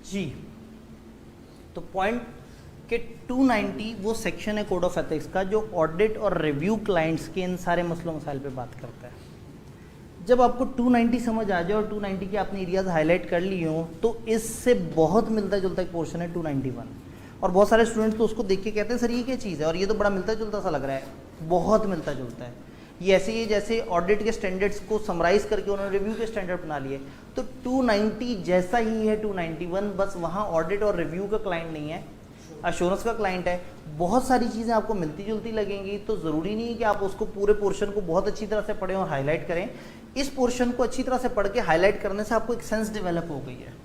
जी, तो पॉइंट के 290 वो सेक्शन है कोड ऑफ एथिक्स का जो ऑडिट और रिव्यू क्लाइंट्स के इन सारे मसलों मसाइल पे बात करता है। जब आपको 290 समझ आ जाए और 290 के आपने एरियाज हाईलाइट कर लिए हों तो इससे बहुत मिलता जुलता एक पोर्शन है 291, और बहुत सारे स्टूडेंट्स तो उसको देख के कहते हैं सर ये क्या चीज़ है, और ये तो बड़ा मिलता जुलता सा लग रहा है। बहुत मिलता जुलता है ये, ऐसे ही जैसे ऑडिट के स्टैंडर्ड्स को समराइज करके उन्होंने रिव्यू के स्टैंडर्ड बना लिए, तो 290 जैसा ही है 291, बस वहाँ ऑडिट और रिव्यू का क्लाइंट नहीं है, अश्योरेंस का क्लाइंट है। बहुत सारी चीज़ें आपको मिलती जुलती लगेंगी, तो ज़रूरी नहीं है कि आप उसको पूरे पोर्शन को बहुत अच्छी तरह से पढ़ें और हाईलाइट करें। इस पोर्शन को अच्छी तरह से पढ़ के हाईलाइट करने से आपको एक सेंस डेवलप हो गई है।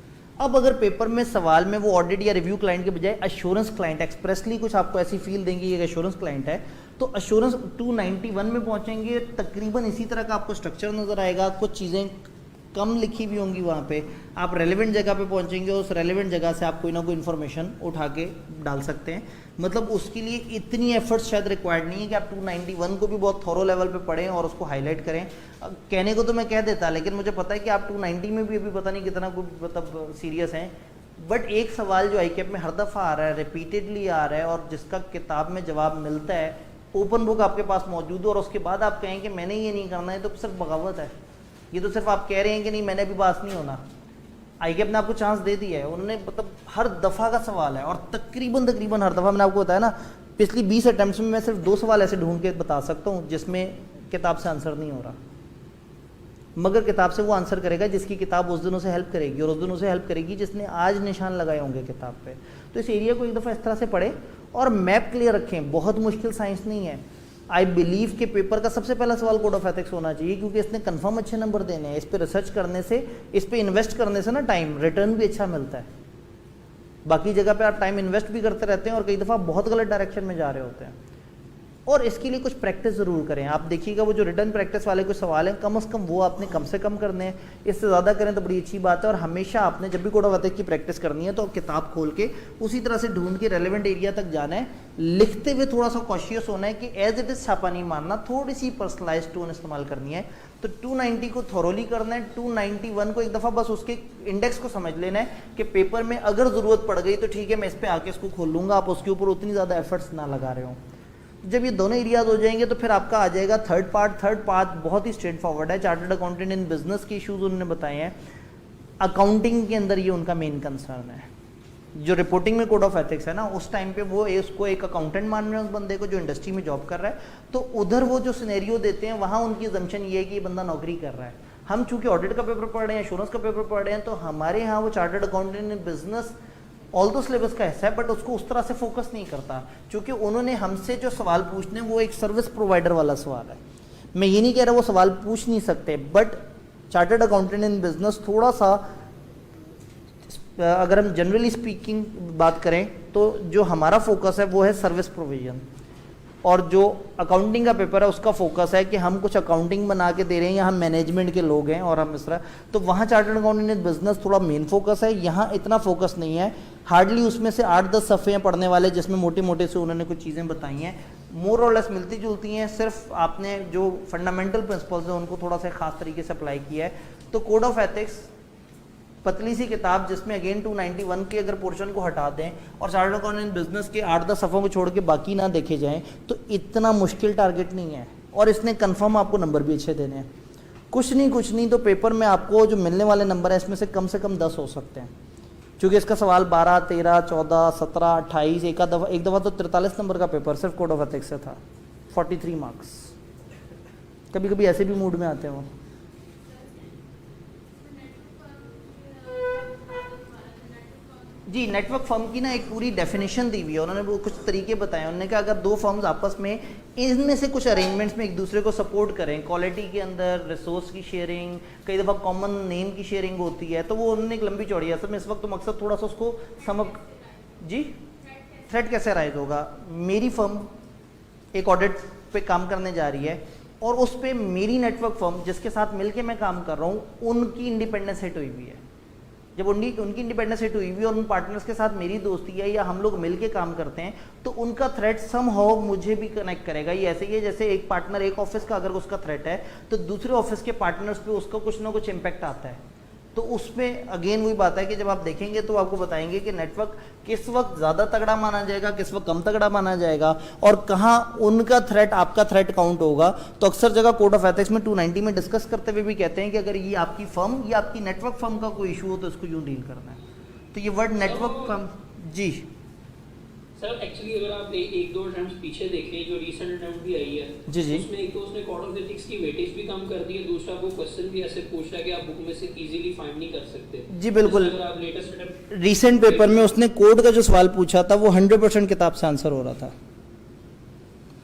अब अगर पेपर में सवाल में वो ऑडिट या रिव्यू क्लाइंट के बजाय अश्योरेंस क्लाइंट एक्सप्रेसली कुछ आपको ऐसी फील देंगे ये अश्योरेंस क्लाइंट है, तो अश्योरेंस 291 में पहुंचेंगे, तकरीबन इसी तरह का आपको स्ट्रक्चर नज़र आएगा। कुछ चीज़ें कम लिखी भी होंगी वहाँ पे, आप रेलेवेंट जगह पे पहुँचेंगे, उस रेलेवेंट जगह से आप कोई ना कोई इन्फॉर्मेशन उठा के डाल सकते हैं। मतलब उसके लिए इतनी एफर्ट्स शायद रिक्वायर्ड नहीं है कि आप 291 को भी बहुत थॉरो लेवल पे पढ़ें और उसको हाईलाइट करें। कहने को तो मैं कह देता, लेकिन मुझे पता है कि आप 290 में भी अभी पता नहीं कितना मतलब सीरियस हैं। बट एक सवाल जो ICAP में हर दफ़ा आ रहा है, रिपीटेडली आ रहा है, और जिसका किताब में जवाब मिलता है, ओपन बुक आपके पास मौजूद है, और उसके बाद आप कहें कि मैंने ये नहीं करना है, तो सिर्फ बगावत है। ये तो सिर्फ आप कह रहे हैं कि नहीं मैंने अभी पास नहीं होना। ICAP ने आपको चांस दे दिया है, उन्होंने मतलब हर दफ़ा का सवाल है, और तकरीबन हर दफ़ा मैंने आपको बताया ना, पिछली 20 अटैम्प्ट्स में मैं सिर्फ 2 सवाल ऐसे ढूंढ के बता सकता हूँ जिसमें किताब से आंसर नहीं हो रहा, मगर किताब से वो आंसर करेगा जिसकी किताब उस दिन उसे हेल्प करेगी, और उस दिन उसे हेल्प करेगी जिसने आज निशान लगाए होंगे किताब पे। तो इस एरिया को एक दफ़ा इस तरह से पढ़ें और मैप क्लियर रखें। बहुत मुश्किल साइंस नहीं है। आई बिलीव के पेपर का सबसे पहला सवाल कोड ऑफ एथिक्स होना चाहिए, क्योंकि इसने कंफर्म अच्छे नंबर देने हैं। इस पर रिसर्च करने से, इस पर इन्वेस्ट करने से ना टाइम रिटर्न भी अच्छा मिलता है। बाकी जगह पे आप टाइम इन्वेस्ट भी करते रहते हैं और कई दफ़ा बहुत गलत डायरेक्शन में जा रहे होते हैं, और इसके लिए कुछ प्रैक्टिस ज़रूर करें। आप देखिएगा वो जो रिटर्न प्रैक्टिस वाले कुछ सवाल हैं, कम से कम वो आपने कम से कम करने हैं, इससे ज़्यादा करें तो बड़ी अच्छी बात है। और हमेशा आपने जब भी कोड ऑफ एथिक्स की प्रैक्टिस करनी है तो किताब खोल के उसी तरह से ढूंढ के रेलेवेंट एरिया तक जाना है। लिखते हुए थोड़ा सा कॉशियस होना है कि एज इट इज़ छापा नहीं मारना, थोड़ी सी पर्सनलाइज टोन इस्तेमाल करनी है। तो 290 को थोरोली करना है, 291 को एक दफ़ा बस उसके इंडेक्स को समझ लेना है कि पेपर में अगर ज़रूरत पड़ गई तो ठीक है मैं इस पर आके इसको खोल लूँगा, आप उसके ऊपर उतनी ज़्यादा एफर्ट्स ना लगा रहे हो। जब ये दोनों एरियाज हो जाएंगे तो फिर आपका आ जाएगा थर्ड पार्ट बहुत ही स्ट्रेट फॉरवर्ड है। चार्टर्ड अकाउंटेंट इन बिजनेस के इश्यूज उन्होंने बताए हैं, अकाउंटिंग के अंदर ये उनका मेन कंसर्न है। जो रिपोर्टिंग में कोड ऑफ एथिक्स है ना, उस टाइम पे वो उसको एक अकाउंटेंट मान रहे हैं उस बंदे को जो इंडस्ट्री में जॉब कर रहा है, तो उधर वो जो सिनेरियो देते हैं वहाँ उनकी अजम्पशन ये है कि ये बंदा नौकरी कर रहा है। हम चूंकि ऑडिट का पेपर पढ़ रहे हैं, इंश्योरेंस का पेपर पढ़ रहे हैं, तो हमारे यहाँ वो chartered accountant in business all तो सिलेबस का हिस्सा है, बट उसको उस तरह से फोकस नहीं करता, क्योंकि उन्होंने हमसे जो सवाल पूछने वो एक सर्विस प्रोवाइडर वाला सवाल है। मैं ये नहीं कह रहा वो सवाल पूछ नहीं सकते, but chartered accountant in business थोड़ा सा, अगर हम जनरली स्पीकिंग बात करें तो जो हमारा फोकस है वो है सर्विस प्रोविजन। और जो अकाउंटिंग का पेपर है उसका फोकस है कि हम कुछ अकाउंटिंग बना के दे रहे हैं या हम मैनेजमेंट के लोग हैं और हम इस तरह, तो वहाँ चार्टर्ड अकाउंटेंट इन बिजनेस थोड़ा मेन फोकस है, यहाँ इतना फोकस नहीं है। हार्डली उसमें से 8-10 सफ़े हैं पढ़ने वाले जिसमें मोटे मोटे से उन्होंने कुछ चीज़ें बताई हैं, मोर और लेस मिलती जुलती हैं, सिर्फ आपने जो फंडामेंटल प्रिंसिपल्स हैं उनको थोड़ा सा खास तरीके से अप्लाई किया है। तो कोड ऑफ एथिक्स पतली सी किताब जिसमें अगेन 291 के अगर पोर्शन को हटा दें और चार्टर्ड अकाउंटेंट बिजनेस के 8-10 सफ़ों को छोड़ के बाकी ना देखे जाएं तो इतना मुश्किल टारगेट नहीं है, और इसने कंफर्म आपको नंबर भी अच्छे देने हैं। कुछ नहीं तो पेपर में आपको जो मिलने वाले नंबर है इसमें से कम 10 हो सकते हैं, क्योंकि इसका सवाल 12, 13, 14, 17, 28, एक दफ़ा तो 43 नंबर का पेपर सिर्फ कोड ऑफ एथिक्स से था, 43 मार्क्स। कभी कभी ऐसे भी मूड में आते हैं वो। जी, नेटवर्क फर्म की ना एक पूरी डेफिनेशन दी हुई है, उन्होंने वो कुछ तरीके बताए। उन्होंने कहा अगर दो फर्म्स आपस में इनमें से कुछ अरेंजमेंट्स में एक दूसरे को सपोर्ट करें, क्वालिटी के अंदर रिसोर्स की शेयरिंग, कई दफ़ा कॉमन नेम की शेयरिंग होती है, तो वो उन्होंने एक लंबी चौड़ी, असल में इस वक्त तो मकसद थोड़ा सा उसको समझ। जी, थ्रेट कैसे राइज होगा? मेरी फर्म एक ऑडिट पे काम करने जा रही है और उस पर मेरी नेटवर्क फर्म जिसके साथ मिलके मैं काम कर रहा हूँ उनकी इंडिपेंडेंस हिट हुई हुई है। जब उनकी इंडिपेंडेंस हिट हुई हुई और उन पार्टनर्स के साथ मेरी दोस्ती है या हम लोग मिलके काम करते हैं तो उनका थ्रेट समहाउ मुझे भी कनेक्ट करेगा। ये ऐसे ही है जैसे एक पार्टनर एक ऑफिस का अगर उसका थ्रेट है तो दूसरे ऑफिस के पार्टनर्स पे उसका कुछ ना कुछ इम्पैक्ट आता है। तो उसमें अगेन वही बात है कि जब आप देखेंगे तो आपको बताएंगे कि नेटवर्क किस वक्त ज़्यादा तगड़ा माना जाएगा, किस वक्त कम तगड़ा माना जाएगा और कहाँ उनका थ्रेट आपका थ्रेट काउंट होगा। तो अक्सर जगह कोड ऑफ एथिक्स में 290 में डिस्कस करते हुए भी कहते हैं कि अगर ये आपकी फर्म या आपकी नेटवर्क फर्म का कोई इशू हो तो इसको यूँ डील करना है। तो ये वर्ड नेटवर्क फर्म। जी सर, एक्चुअली अगर आप एक दो अटेम्प्ट्स पीछे देखें जो रीसेंट अटेम्प्ट भी आई है, जी उसमें एक तो उसने कोड ऑफ एथिक्स की वेटेज भी कम कर दी है, दूसरा वो क्वेश्चन भी ऐसे पूछ रहा है कि आप बुक में से इजीली फाइंड नहीं कर सकते। जी बिल्कुल, अगर आप लेटेस्ट अटेम्प्ट रिसेंट पेपर में उसने कोड का जो सवाल पूछा था वो 100% किताब से आंसर हो रहा था।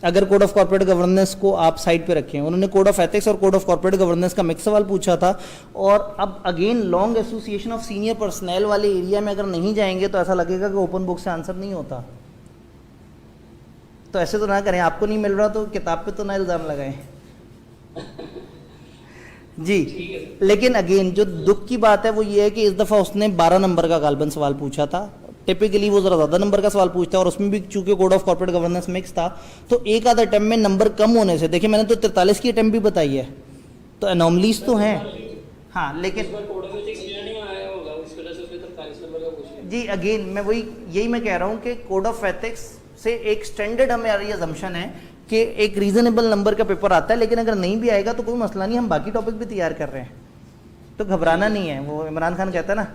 अगर कोड ऑफ कॉर्पोरेट गवर्नेंस को आप साइड पे रखें, उन्होंने कोड ऑफ एथिक्स और कोड ऑफ कॉर्पोरेट गवर्नेंस का मिक्स सवाल पूछा था। और अब again long association of senior personal वाले एरिया में अगर नहीं जाएंगे तो ऐसा लगेगा कि ओपन बुक से आंसर नहीं होता। तो ऐसे तो ना करें, आपको नहीं मिल रहा तो किताब पे तो ना इल्ज़ाम लगाएं। जी, लेकिन अगेन जो दुख की बात है वो ये है कि इस दफ़ा उसने 12 नंबर का गालबन सवाल पूछा था। टिपिकली वो ज़रा ज़्यादा नंबर का सवाल पूछता है और उसमें भी चूंकि code of corporate governance mix था तो एक आधा अटेम्प्ट में नंबर कम होने से, देखिए मैंने तो 43 की अटेम्प्ट भी बताई है, तो एनॉमलीज तो हैं। हाँ लेकिन कोड ऑफ एथिक्स नहीं आया होगा, उस वजह से उसने 43 नंबर का पूछ लिया। जी अगेन मैं यही मैं कह रहा हूँ कि कोड ऑफ एथिक्स से एक स्टैंडर्ड हमारी अजम्पशन है कि एक रीजनेबल नंबर का पेपर आता है, लेकिन अगर नहीं भी आएगा तो कोई मसला नहीं, हम बाकी टॉपिक भी तैयार कर रहे हैं, तो घबराना नहीं है। वो इमरान खान कहता है ना